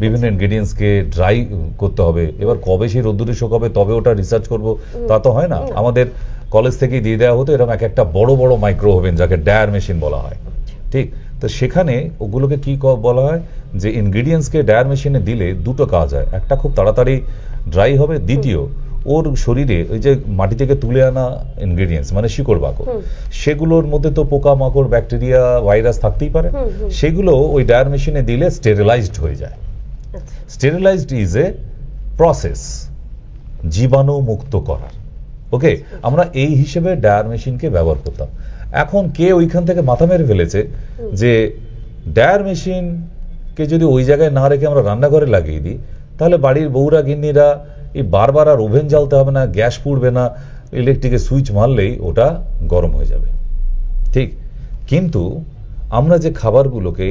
বিভিন্ন ইনগ্রেডিয়েন্টসকে ড্রাই করতে হবে, এবার কবে সেই রোদ্দুরে শুকাবে তবে ওটা রিসার্চ করব তা তো হয় না। আমাদের কলেজ থেকেই দিয়ে দেওয়া হতো এরকম একটা বড় বড় মাইক্রোওভেন, যাকে ডায়ার মেশিন বলা হয়, ঠিক। তো সেখানে ওগুলোকে কি বলা হয় যে ইনগ্রেডিয়েন্টসকে ডায়ার মেশিনে দিলে দুটো কাজ হয়, একটা খুব তাড়াতাড়ি ড্রাই হবে, দ্বিতীয় ওর শরীরে ওই যে মাটি থেকে তুলে আনা ইনগ্রেডিয়েন্টস মানে শিকড় বাকড়, সেগুলোর মধ্যে তো পোকা মাকড় ব্যাকটেরিয়া ভাইরাস থাকতেই পারে, সেগুলো ওই ডায়ার মেশিনে দিলে স্টেরিলাইজড হয়ে যায়। স্টেরিলাইজড ইজ এ প্রসেস জীবাণু মুক্ত করার। ওকে, আমরা এই হিসেবে ডায়ার মেশিনকে ব্যবহার করতাম। এখন কে ওইখান থেকে মাথা মেরে ফেলেছে যে ডায়ার মেশিনকে যদি ওই জায়গায় না রেখে আমরা রান্নাঘরে লাগিয়ে দিই, তাহলে বাড়ির বউরা গিন্নিরা এই বারবার আর ওভেন জ্বালতে হবে না, গ্যাস পুড়বে না, ইলেকট্রিকের সুইচ মারলেই ওটা গরম হয়ে যাবে, ঠিক। কিন্তু আমরা যে খাবারগুলোকে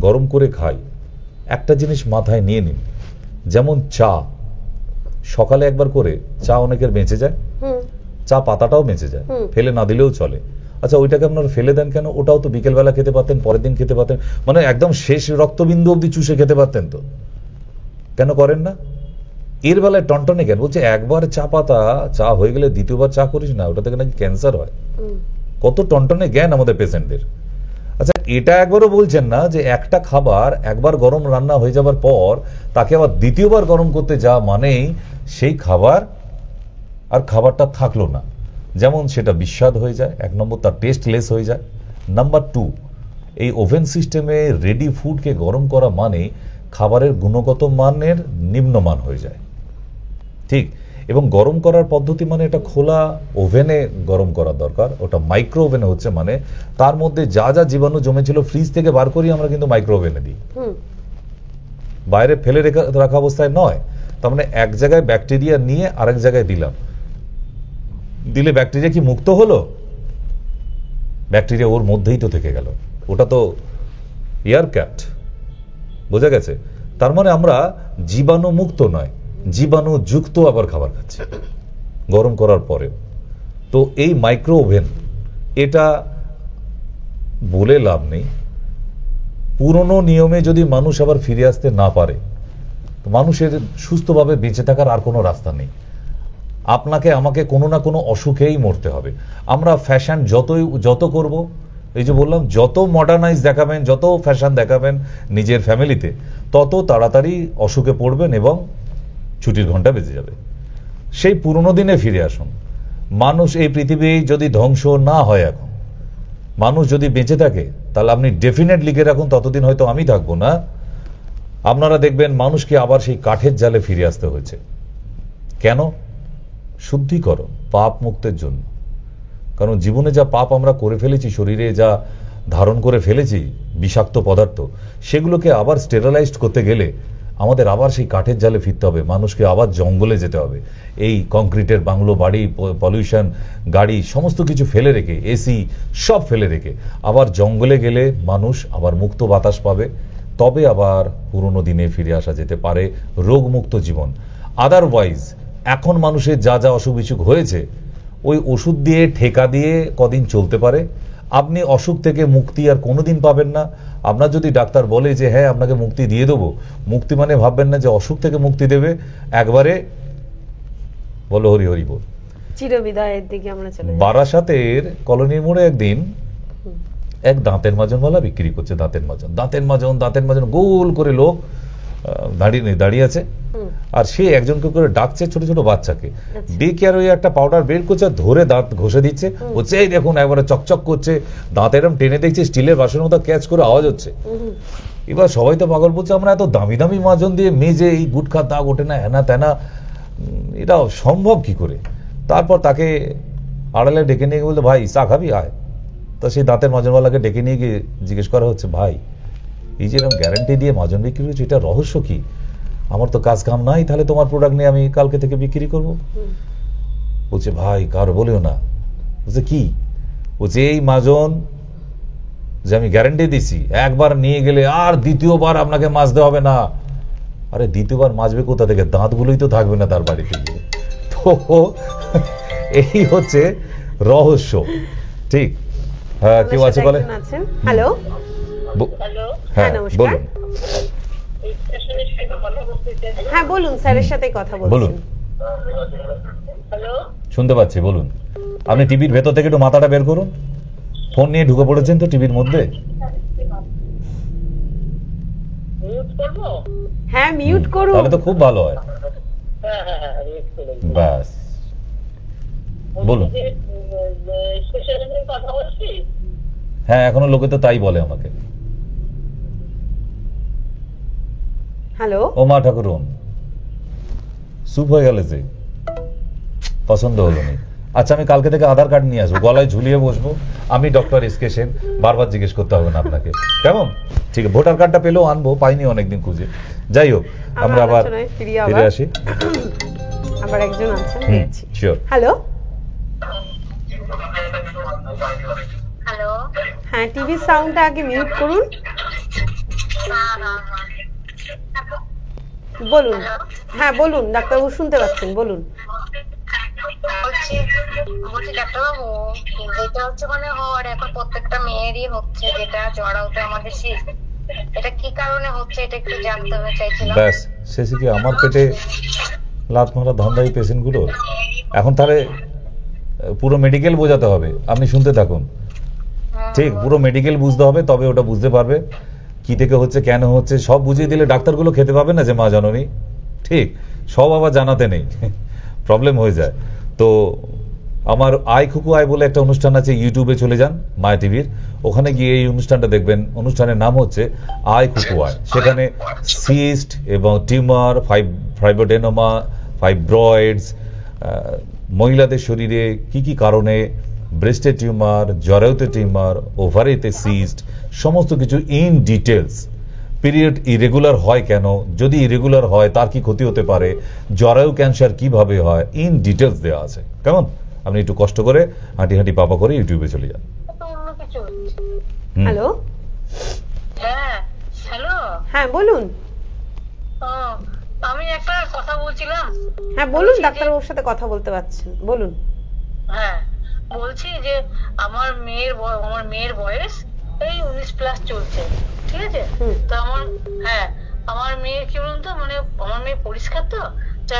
গরম করে খাই, একটা জিনিস মাথায় নিয়ে নিন, যেমন চা, সকালে একবার করে চা অনেকের বেঁচে যায়, চা পাতাটাও বেঁচে যায়, ফেলে না দিলেও চলে। আচ্ছা ওইটাকে আপনারা ফেলে দেন কেন? ওটাও তো বিকেলবেলা খেতে পারতেন, পরের দিন খেতে পারতেন, মানে একদম শেষ রক্তবিন্দু অব্দি চুষে খেতে পারতেন, তো কেন করেন না? এর বেলায় টনটনে কেন? বলছে একবার চা পাতা চা হয়ে গেলে দ্বিতীয়বার চা করিস না, ওটা থেকে নাকি ক্যান্সার হয়। কত টনটনে জ্ঞান আমাদের পেশেন্টদের। আচ্ছা এটা একবারও বলছেন না যে একটা খাবার একবার গরম রান্না হয়ে যাবার পর তাকে আবার দ্বিতীয়বার গরম করতে যাওয়া মানেই সেই খাবার আর খাবারটা থাকলো না, যেমন সেটা বিস্বাদ হয়ে যায়, এক নম্বর তার টেস্ট লেস হয়ে যায়, নাম্বার টু এই ওভেন সিস্টেমে রেডি ফুডকে গরম করা মানে খাবারের গুণগত মানের নিম্নমান হয়ে যায়, ঠিক। এবং গরম করার পদ্ধতি মানে এটা খোলা ওভেনে গরম করা দরকার, ওটা মাইক্রো ওভেনে হচ্ছে মানে তার মধ্যে যা যা জীবাণু জমেছিল ফ্রিজ থেকে বার করি আমরা কিন্তু মাইক্রো ওভেনে দিই, বাইরে ফেলে রাখা অবস্থায় নয়। তার মানে এক জায়গায় ব্যাকটেরিয়া নিয়ে আরেক জায়গায় দিলাম, দিলে ব্যাকটেরিয়া কি মুক্ত হলো? ব্যাকটেরিয়া ওর মধ্যেই তো থেকে গেল, ওটা তো এয়ার ক্যাট, বোঝা গেছে? তার মানে আমরা জীবাণু মুক্ত নয়, জীবাণু যুক্ত আবার খাবার খাচ্ছি গরম করার পরেও। তো এই মাইক্রো ওভেন এটা বলে লাভ নেই, পুরনো নিয়মে যদি মানুষ আবার ফিরে আসতে না পারে, মানুষের সুস্থভাবে বেঁচে থাকার আর কোনো রাস্তা নেই। আপনাকে আমাকে কোনো না কোনো অসুখেই মরতে হবে। আমরা ফ্যাশন যত করব, এই যে বললাম, যত মডার্নাইজ দেখাবেন, যত ফ্যাশন দেখাবেন নিজের ফ্যামিলিতে, তত তাড়াতাড়ি অসুখে পড়বেন এবং ছুটির ঘন্টা বেজে যাবে। সেই পুরনো দিনে ফিরে আসুন। মানুষ এই পৃথিবী যদি ধ্বংস না হয়, এখন মানুষ যদি বেঁচে থাকে, তাহলে আপনি ডেফিনেট লিখে রাখুন ততদিন হয়তো আমি থাকবো না, আপনারা দেখবেন মানুষকে আবার সেই কাঠের জালে ফিরে আসতে হয়েছে। কেন? শুদ্ধিকরণ, পাপ মুক্তের জন্য। কারণ জীবনে যা পাপ আমরা করে ফেলেছি, শরীরে যা ধারণ করে ফেলেছি বিষাক্ত পদার্থ, সেগুলোকে আবার স্টেরিলাইজড করতে গেলে আমাদের আবার সেই কাঠের জালে ফিরতে হবে, মানুষকে আবার জঙ্গলে যেতে হবে। এই কংক্রিটের বাংলো বাড়ি, পলিউশন, গাড়ি, সমস্ত কিছু ফেলে রেখে, এসি সব ফেলে রেখে আবার জঙ্গলে গেলে মানুষ আবার মুক্ত বাতাস পাবে, তবে আবার পুরনো দিনে ফিরে আসা যেতে পারে, রোগমুক্ত জীবন। আদারওয়াইজ এখন মানুষের যা যা অসুখ বিসুখ হয়েছে, ওই ওষুধ দিয়ে ঠেকা দিয়ে কদিন চলতে পারে, আপনি অসুখ থেকে মুক্তি আর কোনোদিন পাবেন না। আপনার যদি ডাক্তার বলে যে হ্যাঁ আপনাকে মুক্তি দিয়ে দেবো, মুক্তি মানে ভাববেন না যে অসুখ থেকে মুক্তি দেবে, একবারে বলো হরি হরি বল,
চিরবিদায়ের দিকে আমরা চলে যাই।
বারাসাতের কলোনির মোড়ে একদিন এক দাঁতের মাজনওয়ালা বিক্রি করছে, দাঁতের মাজন গোল করে লোক দাঁড়িয়ে আছে, আর সে একজনকে করে ডাকছে, ছোট ছোট বাচ্চাকে ডেকে, আর ওই একটা পাউডার বের করছে, ধরে দাঁত ঘষে দিচ্ছে, বলছে এই দেখুন একবারে চকচক করছে, দাঁত এরকম টেনে দেখছে, স্টিলের বাসনের মতো ক্যাচ করে আওয়াজ হচ্ছে। এবার সবাই তো পাগল, বলছে আমরা এত দামি দামি মাজন দিয়ে মেজে এই গুটখার দাগ ওঠে না, হ্যানা ত্যানা, এটা সম্ভব কি করে? তারপর তাকে আড়ালে ডেকে নিয়ে গিয়ে বলতো, ভাই চা খাবি, আয়। তো সেই দাঁতের মাজনওয়ালাকে ডেকে নিয়ে গিয়ে জিজ্ঞেস করা হচ্ছে, ভাই এই যে এরকম গ্যারান্টি দিয়ে মাজন বিক্রি করছে, এটা রহস্য কি? আমার তো কাজ কাম নাই, তাহলে তোমার প্রোডাক্ট নিয়ে আমি কালকে থেকে বিক্রি করব। বলছে, ভাই কার বলেও না। বলছে, কি? বলছে, এই মাজন যে আমি গ্যারান্টি দিছি, একবার নিয়ে গেলে আর দ্বিতীয়বার আপনাকে মাজতে হবে না। আরে দ্বিতীয়বার মাজবে কোথা থেকে? দাঁতগুলোই তো থাকবে না তার বাড়িতে গিয়ে। তো এই হচ্ছে রহস্য। ঠিক। হ্যাঁ, কেউ আছে বলে?
হ্যালো,
হ্যাঁ বলুন।
হ্যাঁ বলুন, স্যারের সাথে কথা বলুন।
শুনতে পাচ্ছি, বলুন। আপনি টিভির ভেতর থেকে একটু মাথাটা বের করুন। ফোন নিয়ে ঢুকে পড়েছেন তো টিভির মধ্যে।
হ্যাঁ মিউট করুন,
তাহলে তো খুব ভালো হয়। বাস বলুন। হ্যাঁ, এখনো লোকে তো তাই বলে আমাকে।
হ্যালো,
ও মা ঠাকুরন, সুপ হয়ে গেলে যে পছন্দ হলো না। আচ্ছা, আমি কালকে থেকে আধার কার্ড নিয়ে আসবো, গলায় ঝুলিয়ে বসবো। আমি ডক্টর এসকে সেন, বারবার জিজ্ঞেস করতে হবে না আপনাকে, কেমন? ঠিক আছে, ভোটার কার্ডটা পেলেও আনবো, পাইনি অনেকদিন খুঁজে। যাই হোক, আমরা আবার ফিরে আসি।
আবার একজন আছেন,
শিওর।
হ্যালো,
হ্যালো,
হ্যাঁ টিভি সাউন্ডটা আগে মিউট করুন। বলুন। হ্যাঁ বলুন, ডাক্তারবাবু শুনতে পাচ্ছেন, বলুন।
বলছি ডাক্তারবাবু, যেটা হচ্ছে মানে হওয়ার এখন প্রত্যেকটা মেয়েরই হচ্ছে, যেটা জড়াউতে আমাদের শীত, এটা কি কারণে হচ্ছে এটা একটু জানতে হবে চাইছিলাম।
ব্যাস, শেষে কি আমার পেটে লাত মারা ধান্দাই পেশেন্ট গুলো। এখন তাহলে পুরো মেডিকেল বোঝাতে হবে, আপনি শুনতে থাকুন। ঠিক, পুরো মেডিকেল বুঝতে হবে, তবে ওটা বুঝতে পারবে কি থেকে হচ্ছে, কেন হচ্ছে। সব বুঝিয়ে দিলে ডাক্তারগুলো খেতে পাবে না যে মা জননী। ঠিক, সব আবার জানাতে নেই, প্রবলেম হয়ে যায়। তো আমার আই খুকু আয় বলে একটা অনুষ্ঠান আছে, ইউটিউবে চলে যান, মায়া টিভির, ওখানে গিয়ে এই অনুষ্ঠানটা দেখবেন। অনুষ্ঠানের নাম হচ্ছে আই খুকু আয়। সেখানে সিস্ট এবং টিউমার, ফাইব্রোডেনোমা, ফাইব্রয়েডস, মহিলাদের শরীরে কি কি কারণে ব্রেস্টে টিউমার, জরায়ুতে টিউমার, ওভারিতে সিস্ট, সমস্ত কিছু ইন ডিটেলস। পিরিয়ড ইরেগুলার হয় কেন, যদি ইরেগুলার হয় তার কি ক্ষতি হতে পারে, জরায়ু ক্যান্সার কিভাবে হয়, ইন ডিটেলস দেওয়া আছে। কেমন? আপনি একটু কষ্ট করে হাঁটি হাঁটি পাপা করে ইউটিউবে চলে যান।
হ্যালো,
হ্যাঁ হ্যালো,
হ্যাঁ বলুন।
আমি একটা কথা বলছিলাম।
হ্যাঁ বলুন, ডাক্তারবাবুর সাথে কথা বলতে পারছেন, বলুন।
হ্যাঁ, বলছি যে আমার মেয়ের বয়স এই 19+ চলছে, ঠিক আছে? তো আমার মেয়ের কি বলুন তো, মানে আমার মেয়ে পরিষ্কার তো,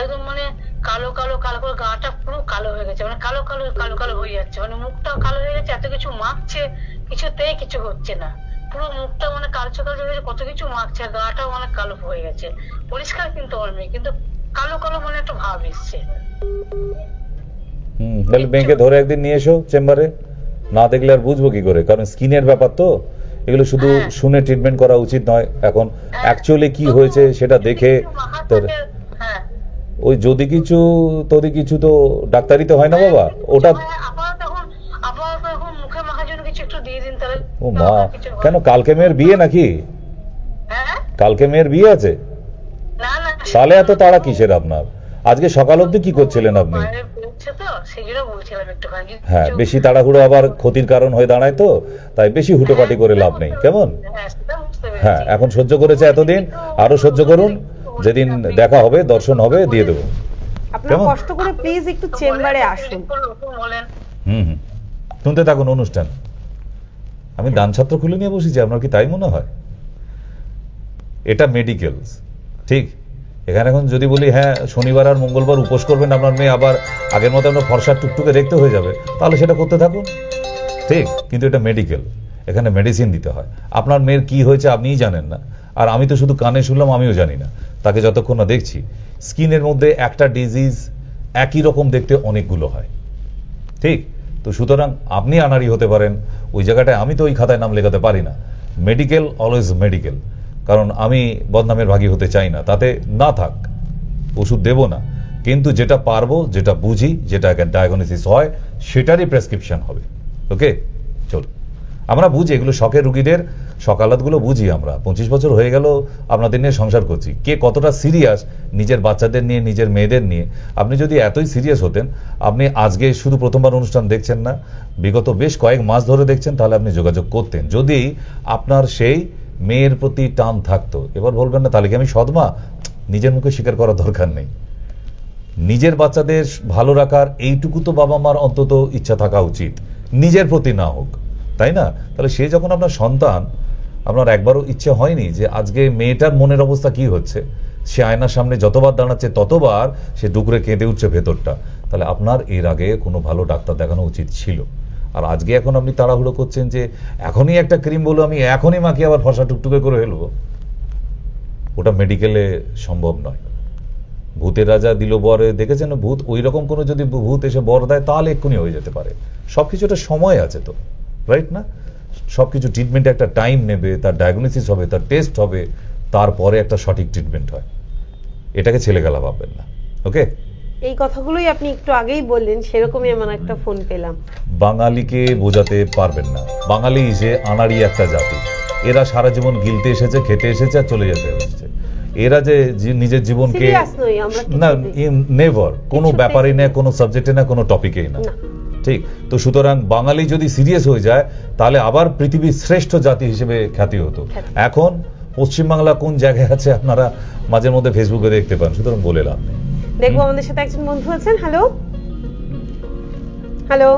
একদম মানে কালো কালো কালো করে, গাটা পুরো কালো হয়ে গেছে, মানে কালো কালো কালো কালো হয়ে যাচ্ছে, মানে মুখটাও কালো হয়ে গেছে, এত কিছু মাখছে, কিছুতেই কিছু হচ্ছে না, পুরো মুখটা মানে কালচে কালচে হয়ে গেছে, কত কিছু মাখছে, আর গাটাও অনেক কালো হয়ে গেছে। পরিষ্কার কিন্তু আমার মেয়ে, কিন্তু কালো কালো মানে একটা ভাব এসছে।
তাহলে মেয়েকে ধরে একদিন নিয়ে এসো চেম্বারে, না দেখলে আর বুঝবো কি করে, কারণ স্কিনের ব্যাপার তো, এগুলো শুধু শুনে ট্রিটমেন্ট করা উচিত নয়। এখন অ্যাকচুয়ালি কি হয়েছে সেটা দেখে, ওই যদি কিছু তদি কিছু তো ডাক্তারি তো হয় না বাবা, ওটা। ও মা, কেন কালকে মেয়ের বিয়ে নাকি? কালকে মেয়ের বিয়ে আছে? তাহলে এত তাড়া কিসের আপনার? আজকে সকাল অবধি কি করছিলেন আপনি? হ্যাঁ, বেশি তাড়াহুড়ো আবার ক্ষতির কারণ হয়ে দাঁড়ায়, তো তাই বেশি হুটোপাটি করে লাভ নেই, কেমন? হ্যাঁ, এখন সহ্য করেছে এতদিন, আরো সহ্য করুন, যেদিন দেখা হবে, দর্শন হবে, দিয়ে দেবো।
আপনারা কষ্ট করে প্লিজ একটু চেম্বারে আসুন।
শুনতে থাকুন অনুষ্ঠান। আমি দান ছাত্র খুলে নিয়ে বসেছি, আপনার কি তাই মনে হয়? এটা মেডিকেল, ঠিক। এখানে এখন যদি বলি হ্যাঁ শনিবার আর মঙ্গলবার উপোস করবেন আপনার মেয়ে, আবার আগের মতো আমরা ফর্সা টুকটুকে দেখতে হয়ে যাবে, তাহলে সেটা করতে থাকুন, ঠিক। কিন্তু এটা মেডিকেল, এখানে মেডিসিন দিতে হয়। আপনার মেয়ের কি হয়েছে আপনিই জানেন না, আর আমি তো শুধু কানে শুনলাম, আমিও জানি না, তাকে যতক্ষণ না দেখছি। স্কিনের মধ্যে একটা ডিজিজ একই রকম দেখতে অনেকগুলো হয়, ঠিক। তো সুতরাং আপনি আনারি হতে পারেন, ওই জায়গাটায় আমি তো ওই খাতায় নাম লেখাতে পারি না। মেডিকেল অলওয়েজ মেডিকেল, কারণ আমি বদনামের ভাগী হতে চাই না, তাতে না থাক, ওষুধ দেব না, কিন্তু যেটা পারবো, যেটা বুঝি, যেটা ডায়াগনোসিস হয় সেটারই প্রেসক্রিপশন হবে। ওকে, চলো আমরা বুঝি এগুলো শখের রুগীদের সকালাতগুলো বুঝি। আমরা 25 বছর হয়ে গেল আপনাদের নিয়ে সংসার করছি। কে কতটা সিরিয়াস নিজের বাচ্চাদের নিয়ে, নিজের মেয়েদের নিয়ে। আপনি যদি এতই সিরিয়াস হতেন, আপনি আজকে শুধু প্রথমবার অনুষ্ঠান দেখছেন না, বিগত বেশ কয়েক মাস ধরে দেখছেন, তাহলে আপনি যোগাযোগ করতেন যদি আপনার সেই মেয়ের প্রতি টান থাকতো। এবার বলবেন না তাহলে কি আমি সদমা? নিজের মুখে স্বীকার করার দরকার নেই। নিজের বাচ্চাদের ভালো রাখার এইটুকু তো বাবা মার অন্তত ইচ্ছা থাকা উচিত, নিজের প্রতি না হোক, তাই না? তাহলে সে যখন আপনার সন্তান, আপনার একবারও ইচ্ছে হয়নি যে আজকে মেয়েটার মনের অবস্থা কি হচ্ছে? সে আয়নার সামনে যতবার দাঁড়াচ্ছে ততবার সে ডুকরে কেঁদে উঠছে ভেতরটা। তাহলে আপনার এর আগে কোনো ভালো ডাক্তার দেখানো উচিত ছিল। আর আজকে এখন আপনি তাড়াহুড়ো করছেন যে এখনই একটা ক্রিম বলো, আমি এখনই মাকে আবার ফসা টুকটুকে করে ফেলবো। ওটা মেডিকেলে সম্ভব নয়। ভূতের রাজা দিল বরে, দেখেছেন ভূত? ওই রকম কোনো যদি ভূত এসে বর দেয় তাহলে এক্ষুনি হয়ে যেতে পারে। সবকিছু একটা সময় আছে তো, রাইট না? সবকিছু ট্রিটমেন্টে একটা টাইম নেবে, তার ডায়াগনোসিস হবে, তার টেস্ট হবে, তারপরে একটা সঠিক ট্রিটমেন্ট হয়। এটাকে ছেলেখেলা ভাববেন না। ওকে,
এই কথাগুলোই আপনি একটু আগেই বললেন, সেরকমই এমন একটা ফোন পেলাম।
বাঙালিকে বোঝাতে পারবেন না। বাঙালি যে আনাড়ি একটা জাতি, এরা সারা জীবন গিলতে এসেছে, খেতে এসেছে আর চলে যেতে এসেছে। এরা যে নিজের জীবনকে না, নেভার, কোনো ব্যাপারই না, কোনো সাবজেক্টে না, কোনো টপিকেই না, ঠিক তো? সুতরাং বাঙালি যদি সিরিয়াস হয়ে যায় তাহলে আবার পৃথিবীর শ্রেষ্ঠ জাতি হিসেবে খ্যাতি হতো। এখন পশ্চিমবাংলা কোন জায়গায় আছে আপনারা মাঝে মধ্যে ফেসবুকে দেখতে পান। সুতরাং বলে লাভ নেই।
দেখবো আমাদের সাথে একজন বন্ধু আছেন। হ্যালো হ্যালো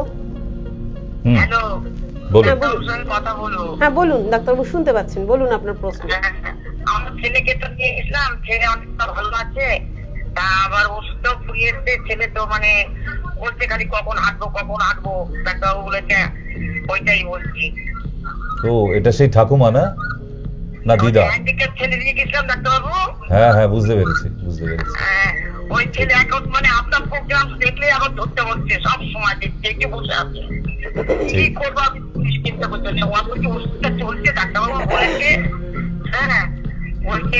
হ্যালো,
বলুন।
কথা বলো।
হ্যাঁ বলুন ডাক্তারবাবু, শুনতে পাচ্ছেন, বলুন আপনার প্রশ্ন।
আমার ছেলেকে তো নিয়ে গেছিলাম, ছেলে অনেকটা ভালো আছে, তা আবার ওষুধটাও ফুরিয়ে এসছে। ছেলে তো মানে বলছে খালি কখন হাঁটবো কখন হাঁটবো, ডাক্তারবাবু বলেছে, ওইটাই বলছি।
তো এটা সেই ঠাকুমা না, না দিদা?
হ্যান্ডিক্যাপ ছেলে নিয়ে গেছিলাম ডাক্তারবাবু।
হ্যাঁ হ্যাঁ, বুঝতে পেরেছি, বুঝতে পেরেছি।
ওই ছেলে এখন মানে আপনার প্রোগ্রাম দেখলে এখন ধরতে হচ্ছে, সব সময় দেখে বসে আছে। কি করবো আমি চিন্তা করতে হচ্ছে। ওষুধটা চলছে, ডাক্তারবাবু বলেছে। হ্যাঁ, বলছে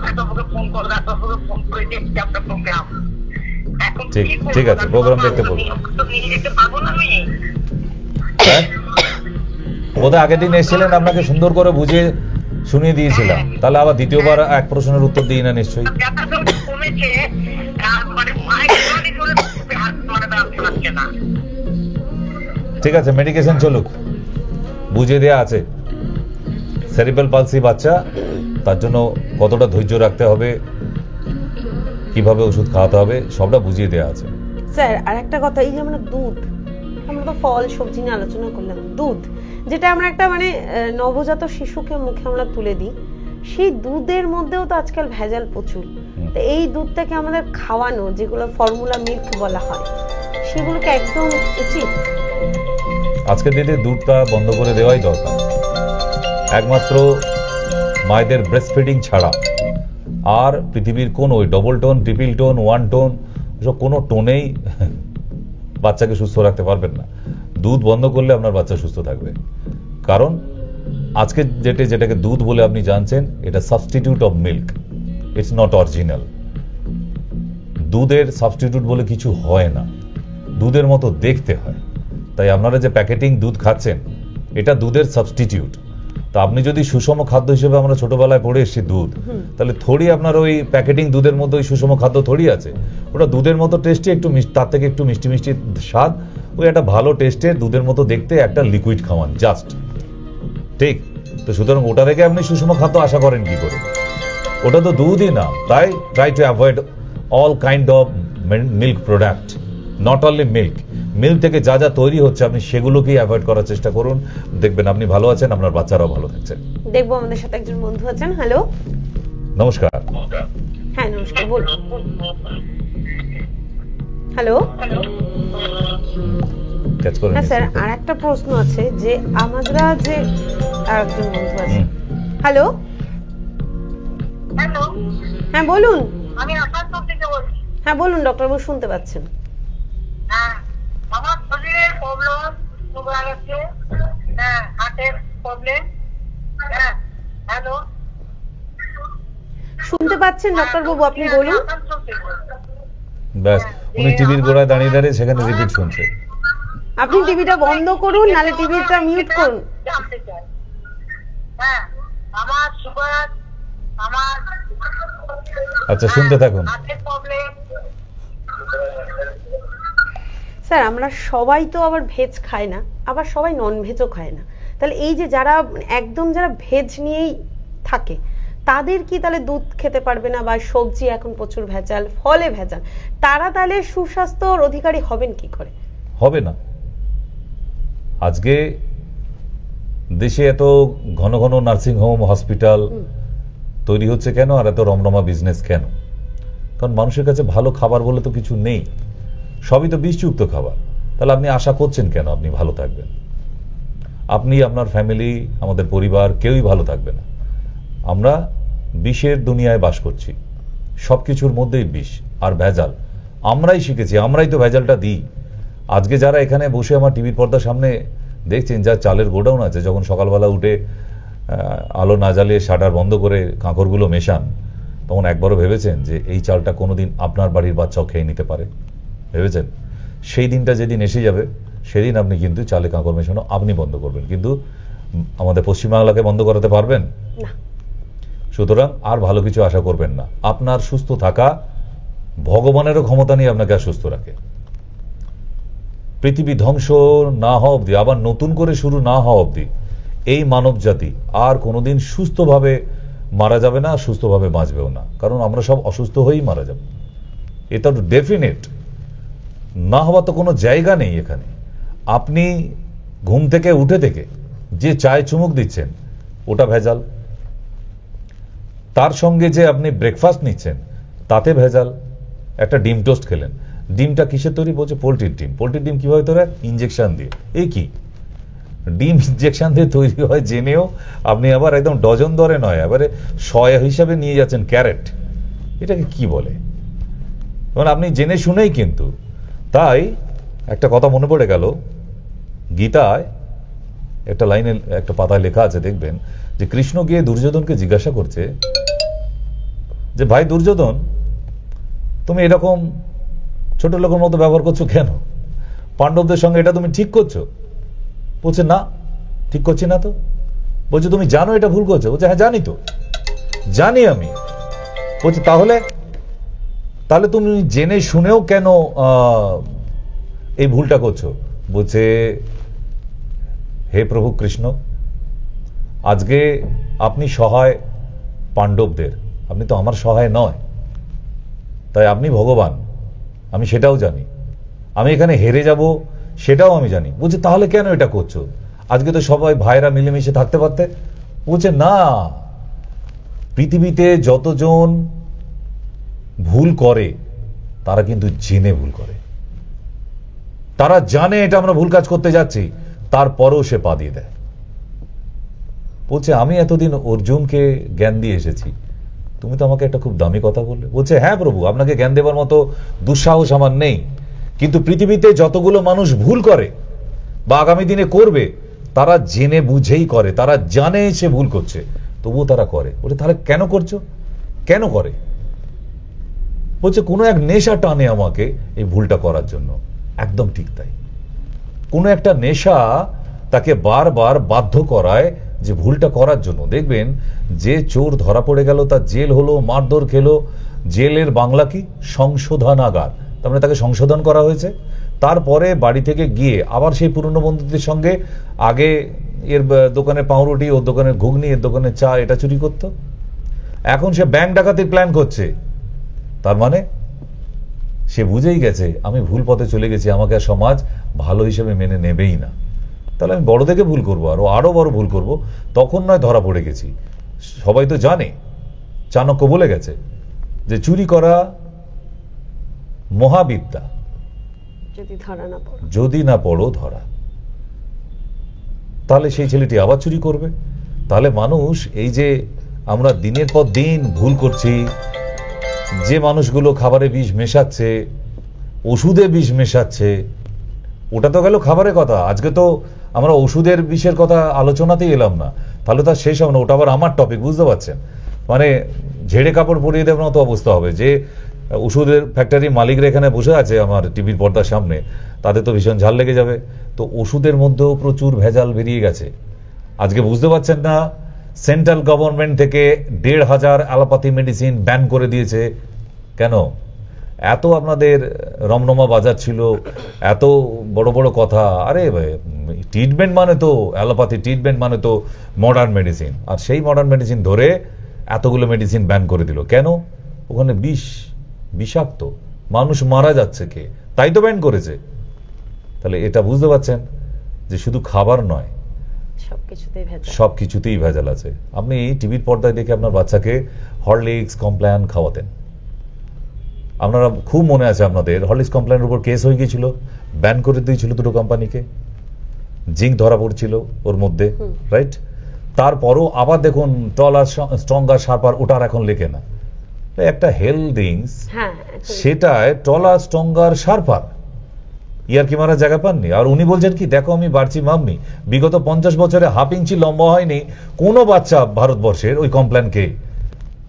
ডাক্তারবাবুকে ফোন করো, ডাক্তারবাবুকে ফোন করে দেখছি আপনার প্রোগ্রাম। এখন
ঠিক আছে, প্রোগ্রাম দেখতে বলুন।
নিয়ে যেতে পারবো না আমি।
বোধহয় আগের দিন এসেছিলেন, আপনাকে সুন্দর করে বুঝিয়ে শুনিয়ে দিয়েছিলাম। তাহলে আবার দ্বিতীয়বার এক প্রশ্নের উত্তর দিই না নিশ্চয়ই?
কমেছে, মানে
ঠিক আছে, মেডিকেশন চলুক, বুঝিয়ে দেয়া আছে। সেরিব্রাল পালসি বাচ্চা, তার জন্য কতটা ধৈর্য রাখতে হবে, কিভাবে ওষুধ খাওয়াতে হবে, সবটা বুঝিয়ে দেয়া আছে।
স্যার আর একটা কথা, এই যে আমরা দুধ, আমরা তো ফল সবজি নিয়ে আলোচনা করলাম, দুধ যেটা আমরা একটা মানে নবজাত শিশুকে মুখে আমরা তুলে দিই, সেই দুধের মধ্যেও তো আজকাল ভেজাল প্রচুর। তো এই দুধটাকে আমাদের খাওয়ানো, যেগুলো ফর্মুলা মিল্ক বলা হয়, সেগুলোকে একদম উচিত?
আজকের দিনে দুধটা বন্ধ করে দেওয়াই দরকার। একমাত্র মায়েদের ব্রেস্ট ফিডিং ছাড়া আর পৃথিবীর কোন ওই double tone, triple tone, one tone, এসব কোনো টোনেই বাচ্চাকে সুস্থ রাখতে পারবেন না। দুধ বন্ধ করলে আপনার বাচ্চা সুস্থ থাকবে। কারণ আজকে যেটাকে দুধ বলে আপনি জানছেন, এটা substitute of milk, it's not original. দুধের সাবস্টিটিউট বলে কিছু হয় না, দুধের মতো দেখতে হয়। তাই আপনারা যে প্যাকেটিং দুধ খাচ্ছেন, এটা দুধের সাবস্টিটিউট। তা আপনি যদি সুষম খাদ্য হিসেবে আমরা ছোটবেলায় পড়ে এসেছি দুধ, তাহলে থোড়ি আপনার ওই প্যাকেটিং দুধের মধ্যে ওই সুষম খাদ্য থোড়ি আছে। ওটা দুধের মতো টেস্টি, একটু তার থেকে একটু মিষ্টি মিষ্টি স্বাদ, ওই একটা ভালো টেস্টের দুধের মতো দেখতে একটা লিকুইড খাওয়ান জাস্ট, ঠিক তো? সুতরাং ওটা থেকে আপনি সুষম খাদ্য আশা করেন কি করে? ওটা তো দুধই না। তাই try to avoid all kind of milk product, not only milk. Milk থেকে যা যা তৈরি হচ্ছে আপনি সেগুলোকেই অ্যাভয়েড করার চেষ্টা করুন, দেখবেন আপনি ভালো আছেন, আপনার বাচ্চারাও ভালো থাকছে।
দেখবো আমাদের সাথে একজন বন্ধু আছেন। হ্যালো,
নমস্কার।
হ্যাঁ নমস্কার, বলুন। হ্যালো, হ্যাঁ স্যার আর একটা প্রশ্ন আছে, যে আমরা যে আর একজন বন্ধু আছে। হ্যালো, হ্যাঁ বলুন।
আমি আসানসোল থেকে বলছি।
হ্যাঁ বলুন ডক্টরবাবু, শুনতে পাচ্ছেন।
হ্যাঁ, আমার শরীরের প্রবলেম, সুগার আছে, হ্যাঁ, হার্টের প্রবলেম। হ্যাঁ, হ্যালো,
শুনতে পাচ্ছেন ডক্টরবাবু, আপনি বলুন।
ব্যাস, উনি টিভির গোড়ায় দাঁড়িয়ে দাঁড়িয়ে সেখানে রিপিট শুনছে।
আপনি টিভিটা বন্ধ করুন, নালে টিভিটা মিউট করুন।
জানতে চাই, হ্যাঁ আমার সুগার, আমার
আচ্ছা শুনতে থাকুন।
হার্টের প্রবলেম।
স্যার আমরা সবাই তো আবার ভেজ খায় না, আবার সবাই নন ভেজও খায় না, তাহলে এই যে যারা একদম যারা ভেজ নিয়েই থাকে তাদের কি তাহলে দুধ খেতে পারবে না, বা সবজি এখন প্রচুর ভেজাল, ফলে ভেজাল, তারা তাহলে সুস্বাস্থ্যর অধিকারী হবেন কি করে?
হবে না। আজকে দেশে এত ঘন ঘন নার্সিং হোম, হসপিটাল তৈরি হচ্ছে কেন, আর এত রমরমা বিজনেস কেন? কারণ মানুষের কাছে ভালো খাবার বলে তো কিছু নেই, সবই তো বিষযুক্ত খাবার। তাহলে আপনি আশা করছেন কেন আপনি ভালো থাকবেন? আপনি, আপনার ফ্যামিলি, আমাদের পরিবার কেউই ভালো থাকবে না। আমরা বিষের দুনিয়ায় বাস করছি, সবকিছুর মধ্যেই বিষ আর ভেজাল। আমরাই শিখেছি, আমরাই তো ভেজালটা দিই। আজকে যারা এখানে বসে আমার টিভির পর্দার সামনে দেখছেন, যা চালের গোডাউন আছে, যখন সকালবেলা উঠে আলো না জ্বালিয়ে শাটার বন্ধ করে কাঁকড়গুলো মেশান, তখন একবারও ভেবেছেন যে এই চালটা কোনোদিন আপনার বাড়ির বাচ্চাও খেয়ে নিতে পারে? ভেবেছেন? সেই দিনটা যেদিন এসে যাবে সেদিন আপনি কিন্তু চালে কাঁকড় মেশানো আপনি বন্ধ করবেন, কিন্তু আমাদের পশ্চিমবাংলাকে বন্ধ করাতে পারবেন
না।
সুতরাং আর ভালো কিছু আশা করবেন না। আপনার সুস্থ থাকা ভগবানেরও ক্ষমতা নিয়ে আপনাকে আর সুস্থ রাখে। পৃথিবী ধ্বংস না হওয়া অব্দি, আবার নতুন করে শুরু না হওয়া অব্দি এই মানব জাতি আর কোনোদিন সুস্থভাবে মারা যাবে না, সুস্থভাবে বাঁচবেও না। কারণ আমরা সব অসুস্থ হয়েই মারা যাব, এটা তো ডেফিনেট। না হওয়া তো কোনো জায়গা নেই এখানে। আপনি ঘুম থেকে উঠে থেকে যে চায় চুমুক দিচ্ছেন ওটা ভেজাল, তার সঙ্গে যে আপনি ব্রেকফাস্ট নিচ্ছেন তাতে ভেজাল। একটা ডিম টোস্ট খেলেন, ডিমটা কিসের তৈরি? বলছে পোল্ট্রির ডিম। পোল্ট্রির ডিম কিভাবে তৈরি হয়? ইঞ্জেকশন দিয়ে। এই কি ডিম ইঞ্জেকশন দিয়ে তৈরি হয় জেনেও আপনি আবার একদম ডজন দরে নয়, এবারে শয় হিসাবে নিয়ে যাচ্ছেন ক্যারেট। এটাকে কি বলে? মানে আপনি জেনে শুনেই কিন্তু। তাই একটা কথা মনে পড়ে গেল, গীতায় একটা লাইনে, একটা পাতায় লেখা আছে, দেখবেন যে কৃষ্ণ গিয়ে দুর্যোধনকে জিজ্ঞাসা করছে যে ভাই দুর্যোধন, তুমি এরকম ছোট লোকের মতো ব্যবহার করছো কেন? পাণ্ডবদের সঙ্গে এটা তুমি ঠিক করছো? বলছে না, ঠিক করছি না তো। বলছে তুমি জানো এটা ভুল করছো? বলছে হ্যাঁ জানি তো, জানি আমি। বলছে তাহলে তুমি জেনে শুনেও কেন এই ভুলটা করছো? বলছে হে প্রভু কৃষ্ণ, আজকে আপনি সহায় পাণ্ডবদের, আপনি তো আমার সহায় নয়, তাই আপনি ভগবান, আমি সেটাও জানি। আমি এখানে হেরে যাব সেটাও আমি জানি। বলছে তাহলে কেন এটা করছো? আজকে তো সবাই ভাইরা মিলেমিশে থাকতে পারতে। বলছে না, পৃথিবীতে যতজন ভুল করে তারা কিন্তু জেনে ভুল করে। তারা জানে এটা আমরা ভুল কাজ করতে যাচ্ছি, তারপরেও সে পা দিয়ে দেয়। বলছে আমি এতদিন অর্জুনকে জ্ঞান দিয়ে এসেছি, তুমি তো আমাকে একটা খুব দামি কথা বললে। বলছে হ্যাঁ প্রভু, আপনাকে জ্ঞান দেবার মতো দুঃসাহস আমার নেই, কিন্তু পৃথিবীতে যতগুলো মানুষ ভুল করে বা আগামী দিনে করবে, তারা জেনে বুঝেই করে, তারা জানে সে ভুল করছে, তবুও তারা করে। বলছে তাহলে কেন করছো? কেন করে? বলছে কোনো এক নেশা টানে আমাকে এই ভুলটা করার জন্য। একদম ঠিক তাই, কোনো একটা নেশা তাকে বারবার বাধ্য করায় যে ভুলটা করার জন্য। দেখবেন যে চোর ধরা পড়ে গেল, তার জেল হলো, মারধর খেলো, জেলের বাংলা কি? সংশোধনাগার। তার মানে তাকে সংশোধন করা হয়েছে। তারপরে বাড়ি থেকে গিয়ে আবার সেই পুরনো বন্ধুদের সঙ্গে আগে এর দোকানের পাউরুটি, ওর দোকানের ঘুগনি, এর দোকানের চা, এটা চুরি করত। এখন সে ব্যাংক ডাকাতির প্ল্যান করছে। তার মানে সে বুঝেই গেছে আমি ভুল পথে চলে গেছি, আমাকে আর সমাজ ভালো হিসেবে মেনে নেবেই না। তাহলে আমি বড় থেকে ভুল করবো, আরো বড় ভুল করব, তখন নয় ধরা পড়ে গেছি। সবাই তো জানে, চাণক্য বলে গেছে যে চুরি করা মহাবিদ্যা, যদি না পড়ো ধরা। তাহলে সেই ছেলেটি আবার চুরি করবে। তাহলে মানুষ, এই যে আমরা দিনের পর দিন ভুল করছি, যে মানুষগুলো খাবারে বিষ মেশাচ্ছে, ওষুধে বিষ মেশাচ্ছে, ওটা তো গেল খাবারের কথা। আজকে তো আমরা ওষুধের বিষের কথা আলোচনাতেই এলাম না, তাহলে তার শেষ হবে না। ওটা আবার আমার টপিক, বুঝতে পারছেন? মানে ঝেড়ে কাপড় পরিয়ে দেওয়ার মতো অবস্থা হবে যে ওষুধের ফ্যাক্টরি মালিকরা এখানে বসে আছে আমার টিভির পর্দার সামনে, তাদের তো ভীষণ ঝাল লেগে যাবে। তো ওষুধের মধ্যেও প্রচুর ভেজাল বেরিয়ে গেছে। আজকে বুঝতে পারছেন না, সেন্ট্রাল গভর্নমেন্ট থেকে 1,500 অ্যালোপ্যাথি মেডিসিন ব্যান করে দিয়েছে। কেন? এত আপনাদের রমরমা বাজার ছিল, এত বড় বড় কথা। আরে ট্রিটমেন্ট মানে তো অ্যালোপ্যাথি ট্রিটমেন্ট মানে তো মডার্ন মেডিসিন, আর সেই মডার্ন মেডিসিন ধরে এতগুলো মেডিসিন ব্যান করে দিল। কেন? ওখানে বিষাক্ত, মানুষ মারা যাচ্ছে কে, তাই তো ব্যান করেছে। তাহলে এটা বুঝতে পারছেন যে শুধু খাবার নয়, সবকিছুতেই ভেজাল আছে। আপনি টিভির পর্দায় দেখে আপনার বাচ্চাকে হরলিক্স কমপ্ল্যান খাওয়াতেন। আপনারা খুব মনে আছে আপনাদের, হরলিক্স কমপ্ল্যানের উপর কেস হয়ে গিয়েছিল, ব্যান করে দিয়েছিল দুটো কোম্পানিকে, জিঙ্ক ধরা পড়ছিল ওর মধ্যে, রাইট? তারপরও আবার দেখুন টলার স্ট্রঙ্গার শার্পার, ওটার এখন লেখে না। একটা হেলথ ড্রিঙ্কস, সেটায় টলার স্ট্রঙ্গার শার্পার, ইয়ার কি মারা জায়গা পাননি। আর উনি বলছেন কি, দেখো আমি বাড়ছি মাম্মি, বিগত 50 বছরে 1/2 ইঞ্চি লম্বা হয়নি কোনো বাচ্চা ভারতবর্ষের ওই কমপ্ল্যানকে,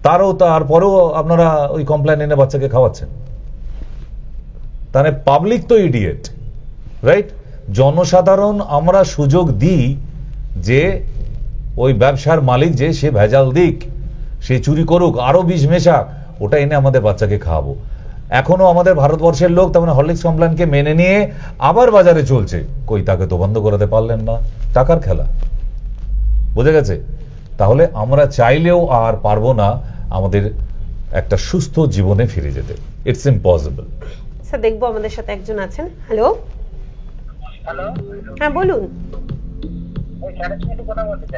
তারপরেও আপনারা ওই কমপ্ল্যান এনে বাচ্চাকে খাওয়াচ্ছেন। তাহলে পাবলিক তো ইডিয়েট, রাইট? জনসাধারণ আমরা সুযোগ দিই যে ওই ব্যবসার মালিক যে সে ভেজাল দিক, সে চুরি করুক, আরো বিষ মেশাক, ওটা এনে আমাদের বাচ্চাকে খাওয়াবো। এখনো আমাদের ভারতবর্ষের লোক তেমন হরলিক্স কমপ্ল্যানকে মেনে নিয়ে আবার বাজারে চলছে। কই, তাকে তো বন্ধ করাতে পারলেন না, টাকার খেলা। বুঝে গেছে? তাহলে আমরা চাইলেও আর পারবো না আমাদের একটা সুস্থ জীবনে ফিরে যেতে। It's impossible.
স্যার দেখবো আমাদের সাথে একজন আছেন। হ্যালো, হ্যাঁ বলুন।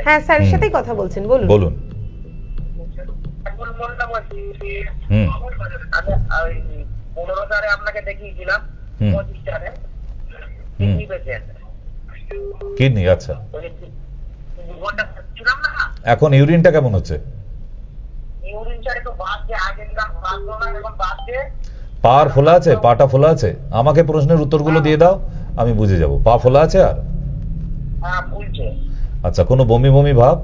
হ্যাঁ স্যারের সাথেই কথা বলছেন, বলুন।
বলুন।
আপনাকে দেখিয়েছিলাম
কিডনি। আচ্ছা, এখন ইউরিনটা কেমন হচ্ছে? পার ফোলা আছে? পাটা ফোলা আছে? আমাকে প্রশ্নের উত্তরগুলো দিয়ে দাও, আমি বুঝে যাব। পা ফোলা আছে? আর আচ্ছা, কোনো বমি বমি ভাব?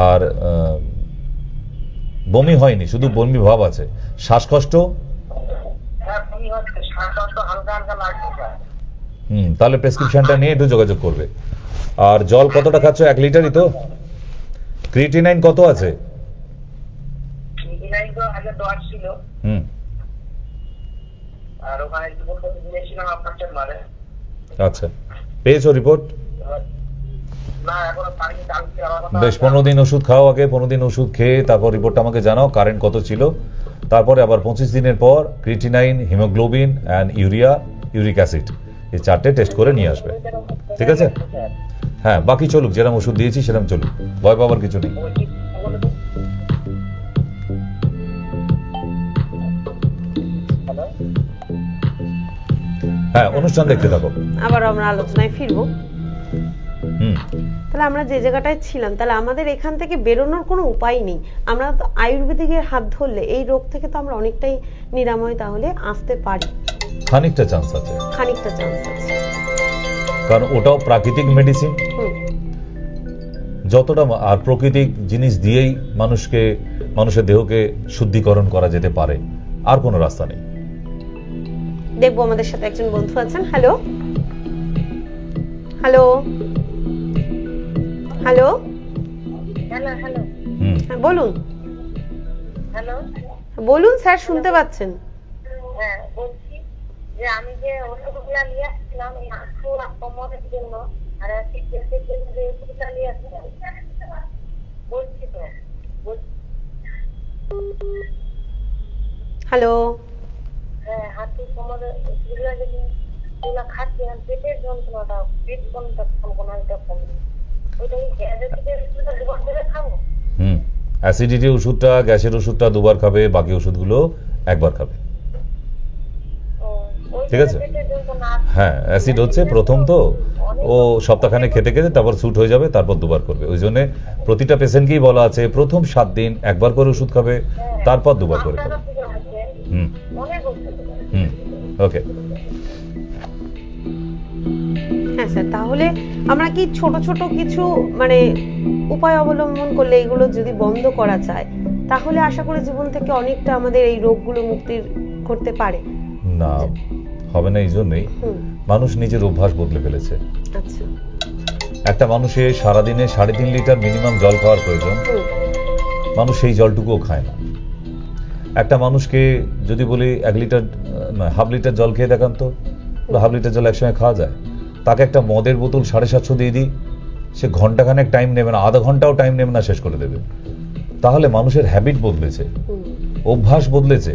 আর বমি হয়নি, শুধু বমি ভাব আছে। শ্বাসকষ্ট? তাহলে প্রেসক্রিপশনটা নিয়ে একটু যোগাযোগ করবে। আর জল কতটা খাচ্ছ? 1 লিটারই তো? ক্রিয়েটিনাইন কত আছে? আচ্ছা, পেয়েছো রিপোর্ট? বেশ, 15 দিন ওষুধ খাও আগে। 15 দিন ওষুধ খেয়ে তারপর রিপোর্টটা আমাকে জানাও, কারেন্ট কত ছিল। তারপরে আবার 25 দিনের পর creatinine, haemoglobin and uric acid, এই 4টে টেস্ট করে নিয়ে আসবে। ঠিক আছে? হ্যাঁ, বাকি চলুক, যেরকম ওষুধ দিয়েছি সেরকম চলুক, ভয় পাবার কিছু নেই। হ্যাঁ, অনুষ্ঠান দেখতে থাকো,
আবার আমরা আলোচনায় ফিরবো। তাহলে আমরা যে জায়গাটায় ছিলাম, তাহলে আমাদের এখান থেকে বেরোনোর কোনো উপায় নেই। আমরা তো আয়ুর্বেদিকের হাত ধরলে এই রোগ থেকে তো আমরা অনেকটাই নিরাময় তাহলে আসতে পারি।
খানিকটা চান্স আছে, কারণ ওটাও প্রাকৃতিক মেডিসিন। যতটা আর প্রাকৃতিক জিনিস দিয়েই মানুষের দেহকে শুদ্ধিকরণ করা যেতে পারে, আর কোনো রাস্তা নেই।
দেখবো আমাদের সাথে একজন বন্ধু আছেন। Hello hello hello
hello hello,
হ্যাঁ বলুন।
হ্যালো
বলুন স্যার, শুনতে পাচ্ছেন?
হ্যাঁ, বলছি যে আমি যে ওষুধগুলো নিয়ে আসছিলাম এই হাঁটু আর কোমরের জন্য, আর সিকনেসের জন্য যে ওষুধটা নিয়ে আসছিলাম, বলছি তো।
হ্যালো,
হ্যাঁ, হাঁটু কোমরের ওষুধগুলো যদি এগুলো খাচ্ছি, আর পেটের যন্ত্রণাটা, পেট কোনটা কমে, ওইটা কি গ্যাসের ওষুধটা দুবার করে খাবো?
অ্যাসিডিটি ওষুধটা, গ্যাসের ওষুধটা 2বার খাবে, বাকি ওষুধগুলো 1বার খাবে। ঠিক আছে? হ্যাঁ, অ্যাসিড হচ্ছে প্রথম, তো ও সপ্তাহখানে খেতে খেতে তারপর স্যুট হয়ে যাবে, তারপর 2বার করবে। ওই জন্য প্রতিটা পেশেন্টকেই বলা আছে প্রথম 7 দিন 1বার করে ওষুধ খাবে, তারপর 2বার করে খাবে। ওকে।
হ্যাঁ স্যার, তাহলে আমরা কি ছোট ছোট কিছু মানে উপায় অবলম্বন করলে এগুলো যদি বন্ধ করা যায়, তাহলে আশা করি জীবন থেকে অনেকটা আমাদের এই রোগগুলো মুক্তির করতে পারে।
না, হবে না। এই জন্যই মানুষ নিজের অভ্যাস বদলে ফেলেছে।
আচ্ছা,
একটা মানুষের সারাদিনে 3.5 লিটার মিনিমাম জল খাওয়ার প্রয়োজন, মানুষ সেই জলটুকুও খায় না। একটা মানুষকে যদি বলি 1 লিটার হাফ লিটার জল খেয়ে দেখান তো, হাফ লিটার জল একসঙ্গে খাওয়া যায়? তাকে একটা মদের বোতল 750 দিয়ে দিই, সে ঘন্টাখানেক টাইম নেবে না, আধা ঘন্টাও টাইম নেবে না, শেষ করে দেবে। তাহলে মানুষের হ্যাবিট বদলেছে, অভ্যাস বদলেছে।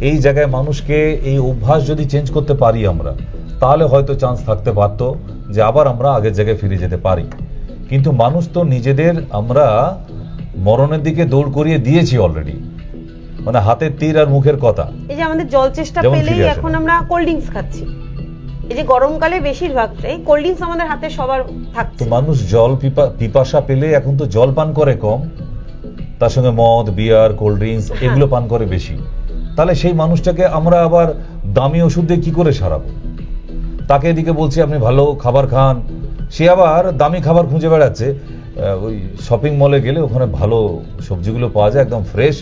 এই জায়গায় মানুষকে এই অভ্যাস যদি চেঞ্জ করতে পারি আমরা, তাহলে হয়তো চান্স থাকতে পারতো যে আবার আমরা আগের জায়গায় ফিরে যেতে পারি। কিন্তু মানুষ তো নিজেদের আমরা মরণের দিকে দৌড় করিয়ে দিয়েছি অলরেডি, মানে হাতের তীর আর মুখের কথা।
এই যে আমাদের জল চেষ্টা পেলেই এখন আমরা কোল্ড ড্রিঙ্কস খাচ্ছি, এই যে গরমকালে বেশিরভাগটাই কোল্ড ড্রিঙ্কস আমাদের হাতে সবার থাকছে।
মানুষ জল পিপাসা পেলে এখন তো জল পান করে কম, তার সঙ্গে মদ, বিয়ার, কোল্ড ড্রিঙ্কস এগুলো পান করে বেশি। তাহলে সেই মানুষটাকে আমরা আবার দামি ওষুধ দিয়ে কি করে সারাবো? তাকে এদিকে বলছি আপনি ভালো খাবার খান, সে আবার দামি খাবার খুঁজে বেড়াচ্ছে। ওই শপিং মলে গেলে ওখানে ভালো সবজিগুলো পাওয়া যায়, একদম ফ্রেশ,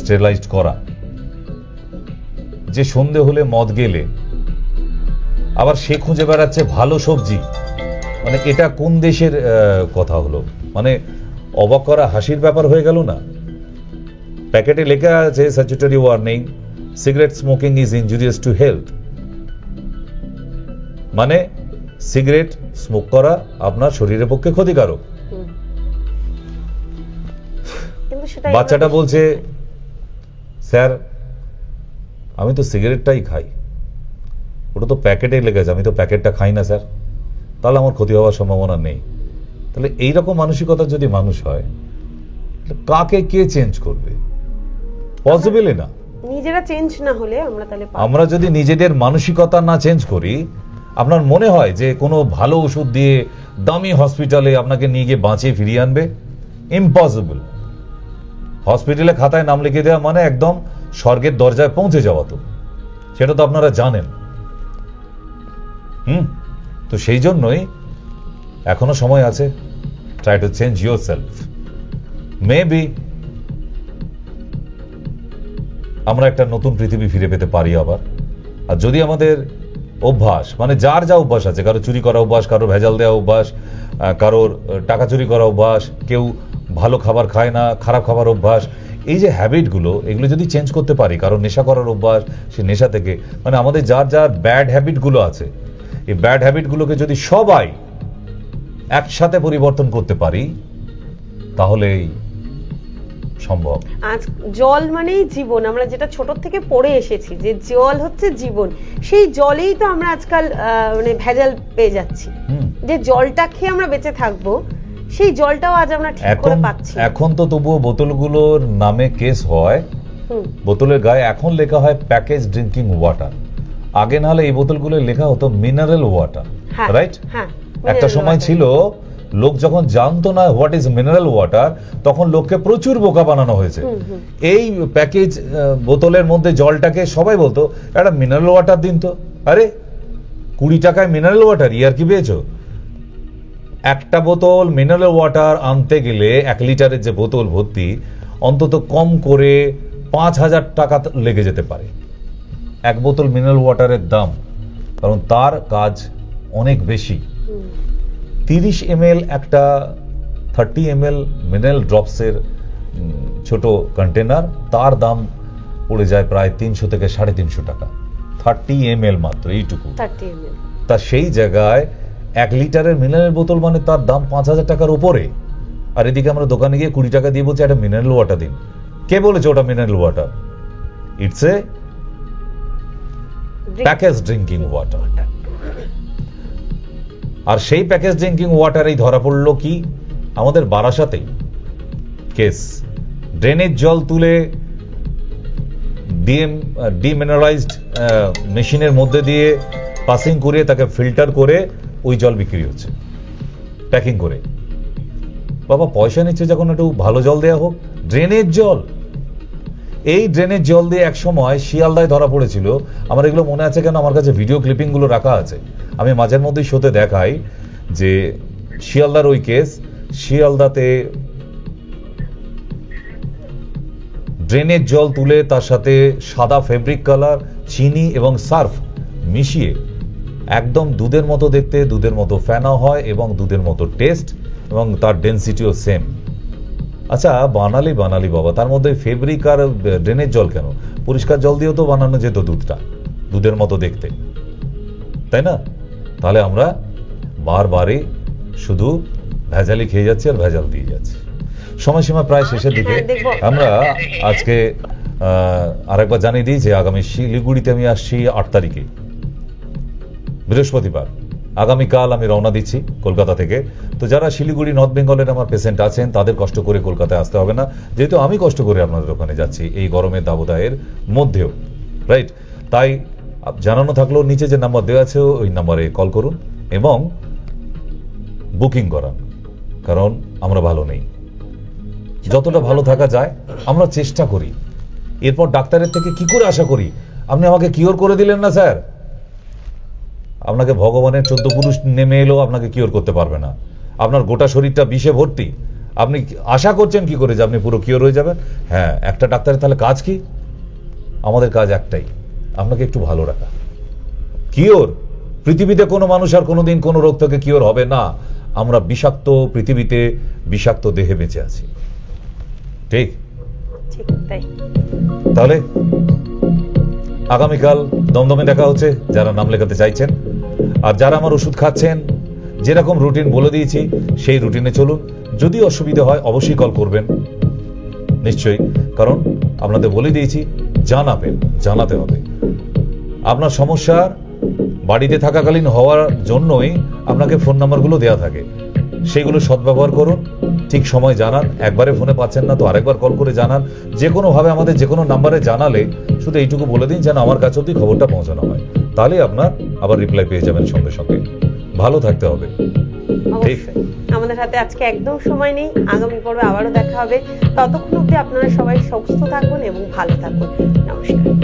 স্টেরিলাইজড করা। যে সন্ধে হলে মদ গেলে আবার সে খুঁজে বেড়াচ্ছে ভালো সবজি। মানে এটা কোন দেশের কথা হলো? মানে অবাক করা হাসির ব্যাপার হয়ে গেল না? প্যাকেটে লেখা আছে statutory warning, cigarette smoking is injurious to health. মানে সিগারেট স্মোক করা আপনার শরীরের পক্ষে ক্ষতিকারক। বাচ্চাটা বলছে স্যার আমি তো সিগারেটটাই খাই, ওটা তো প্যাকেটে লেগে আছে, আমি তো প্যাকেটটা খাই না স্যার, তাহলে আমার ক্ষতি হওয়ার সম্ভাবনা নেই। তাহলে এইরকম মানসিকতা যদি মানুষ হয়, কাকে কে চেঞ্জ করবে? পসিবলই না।
নিজেরা চেঞ্জ না হলে আমরা
যদি নিজেদের মানসিকতা না চেঞ্জ করি, আপনার মনে হয় যে কোনো ভালো ওষুধ দিয়ে দামি হসপিটালে আপনাকে নিয়ে গিয়ে বাঁচিয়ে ফিরিয়ে আনবে? ইম্পসিবল। হসপিটালে খাতায় নাম লিখে দেওয়া মানে একদম স্বর্গের দরজায় পৌঁছে যাওয়া, তো সেটা তো আপনারা জানেন। তো সেই জন্যই এখনো সময় আছে। Try to change your self. Maybe আমরা একটা নতুন পৃথিবী ফিরে পেতে পারি আবার। আর যদি আমাদের অভ্যাস, মানে যার যা অভ্যাস আছে, কারো চুরি করা অভ্যাস, কারো ভেজাল দেওয়া অভ্যাস, কারোর টাকা চুরি করা অভ্যাস, কেউ ভালো খাবার খায় না, খারাপ খাবার অভ্যাস, এই যে হ্যাবিটগুলো, এগুলো যদি চেঞ্জ করতে পারি, কারো নেশা করার অভ্যাস, সে নেশা থেকে, মানে আমাদের যার যার ব্যাড হ্যাবিটগুলো আছে, এই ব্যাড হ্যাবিটগুলোকে যদি সবাই একসাথে পরিবর্তন করতে পারি, তাহলেই সম্ভব।
আজ জল মানেই জীবন, আমরা যেটা ছোট থেকে পড়ে এসেছি যে জল হচ্ছে জীবন, সেই জলেই তো আমরা আজকাল মানে ভেজাল পেয়ে যাচ্ছি। যে জলটা খেয়ে আমরা বেঁচে থাকবো, সেই জলটাও আজ আমরা ঠিক করে পাচ্ছি।
এখন তো তবুও বোতলগুলোর নামে কেস হয়, বোতলের গায়ে এখন লেখা হয় প্যাকেজ ড্রিঙ্কিং ওয়াটার। আগে না হলে এই বোতলগুলো লেখা হতো মিনারেল ওয়াটার, রাইট? একটা সময় ছিল লোক যখন জানতো না হোয়াট ইজ মিনারেল ওয়াটার, তখন লোককে প্রচুর বোকা বানানো হয়েছে। এই প্যাকেজ বোতলের মধ্যে জলটাকে সবাই বলতো একটা মিনারেল ওয়াটার দিন তো। আরে 20 টাকায় মিনারেল ওয়াটার, ইয়ার কি পেয়েছো? একটা বোতল মিনারেল ওয়াটার আনতে গেলে 1 লিটারের যে বোতল ভর্তি, অন্তত কম করে 5000 টাকা লেগে যেতে পারে এক বোতল মিনারেল ওয়াটারের দাম, কারণ তার কাজ অনেক বেশি। 30 ml একটা 30 ml মিনারেল ড্রপসের ছোট কন্টেনার, তার দাম পড়ে যায় প্রায় 300 থেকে 350 টাকা। 30 ml মাত্র, এইটুকু। তা সেই জায়গায় 1 লিটারের মিনারেল বোতল মানে তার দাম 5000 টাকার উপরে। আর এদিকে আমরা দোকানে গিয়ে 20 টাকা দিয়ে বলছি একটা মিনারেল ওয়াটার দিন। কে বলেছে ওটা mineral water? It's a package drinking water. আর সেই প্যাকেজ ড্রিঙ্কিং ওয়াটারেই ধরা পড়লো কি আমাদের বারাসাতেই কেস। ড্রেনেজ জল তুলে ডিমিনারাইজড মেশিনের মধ্যে দিয়ে পাসিং করিয়ে তাকে ফিল্টার করে ওই জল বিক্রি হচ্ছে প্যাকিং করে। বাবা পয়সা নিচ্ছে যখন একটু ভালো জল দেয়া হোক। ড্রেনেজ জল, এই ড্রেনেজ জল দিয়ে এক সময় শিয়ালদায় ধরা পড়েছিল। আমার এগুলো মনে আছে কেন, আমার কাছে ভিডিও ক্লিপিং গুলো রাখা আছে। আমি মাঝের মধ্যেই শোতে দেখাই যে শিয়ালদার ওই কেস। শিয়ালদাতে ড্রেনের জল তুলে তার সাথে সাদা ফেব্রিক কালার, চিনি এবং সার্ফ মিশিয়ে একদম দুধের মতো দেখতে, দুধের মতো ফেনা হয় এবং দুধের মতো টেস্ট এবং তার ডেন্সিটিও সেম। আচ্ছা, বানালি বাবা, তার মধ্যে ফেব্রিক আর ড্রেনের জল কেন? পরিষ্কার জল দিয়েও তো বানানো যেত দুধটা, দুধের মতো দেখতে, তাই না? তাহলে আমরা বারবারই শুধু ভেজালি খেয়ে যাচ্ছি আর ভেজাল দিয়ে যাচ্ছি। সময়সীমা প্রায় শেষের দিকে। আমরা আজকে আরেকবার জানিয়ে দিই যে আগামী শিলিগুড়িতে আমি আসছি 8 তারিখে, বৃহস্পতিবার। আগামীকাল আমি রওনা দিচ্ছি কলকাতা থেকে। তো যারা শিলিগুড়ি নর্থ বেঙ্গলের আমার পেশেন্ট আছেন তাদের কষ্ট করে কলকাতায় আসতে হবে না, যেহেতু আমি কষ্ট করে আপনাদের ওখানে যাচ্ছি এই গরমের দাবদাহের মধ্যেও, রাইট? তাই জানানো থাকলো, নিচে যে নাম্বার দেওয়া আছে ওই নাম্বারে কল করুন এবং বুকিং করান, কারণ আমরা ভালো নেই। যতটা ভালো থাকা যায় আমরা চেষ্টা করি। এরপর ডাক্তারের থেকে কি করে আশা করি আপনি আমাকে কিওর করে দিলেন না স্যার? আপনাকে ভগবানের 14 পুরুষ নেমে এলো আপনাকে কিওর করতে পারবে না। আপনার গোটা শরীরটা বিষে ভর্তি, আপনি আশা করছেন কি করে যে আপনি পুরো কিওর হয়ে যাবেন? হ্যাঁ, একটা ডাক্তারের তাহলে কাজ কি? আমাদের কাজ একটাই, আপনাকে একটু ভালো রাখা। কিওর পৃথিবীতে কোনো মানুষ আর কোনোদিন কোনো রোগ থেকে কিওর হবে না। আমরা বিষাক্ত পৃথিবীতে বিষাক্ত দেহে বেঁচে আছি, ঠিক? তাহলে আগামীকাল দমদমে দেখা হচ্ছে যারা নাম লেখাতে চাইছেন। আর যারা আমার ওষুধ খাচ্ছেন, যেরকম রুটিন বলে দিয়েছি সেই রুটিনে চলুন। যদি অসুবিধা হয় অবশ্যই কল করবেন, নিশ্চয়ই, কারণ আপনাদের বলে দিয়েছি জানাতে হবে। আপনার সমস্যার বাড়িতে থাকাকালীন হওয়ার জন্যই আপনাকে ফোন নাম্বারগুলো দেওয়া থাকে, সেগুলো সদ্ব্যবহার করুন, ঠিক সময় জানান। একবারে ফোনে পাচ্ছেন না তো আরেকবার কল করে জানান। যে কোনোভাবে আমাদের যে কোনো নাম্বারে জানালে শুধু এইটুকু বলে দিন যেন আমার কাছে অব্দি খবরটা পৌঁছানো হয়, তাহলে আপনার আবার রিপ্লাই পেয়ে যাবেন সঙ্গে সঙ্গে। ভালো থাকতে হবে, ঠিক?
আমাদের হাতে আজকে একদম সময় নেই, আগামী পর্বে আবারও দেখা হবে। ততক্ষণ অব্দি আপনারা সবাই সুস্থ থাকুন এবং ভালো থাকুন। নমস্কার।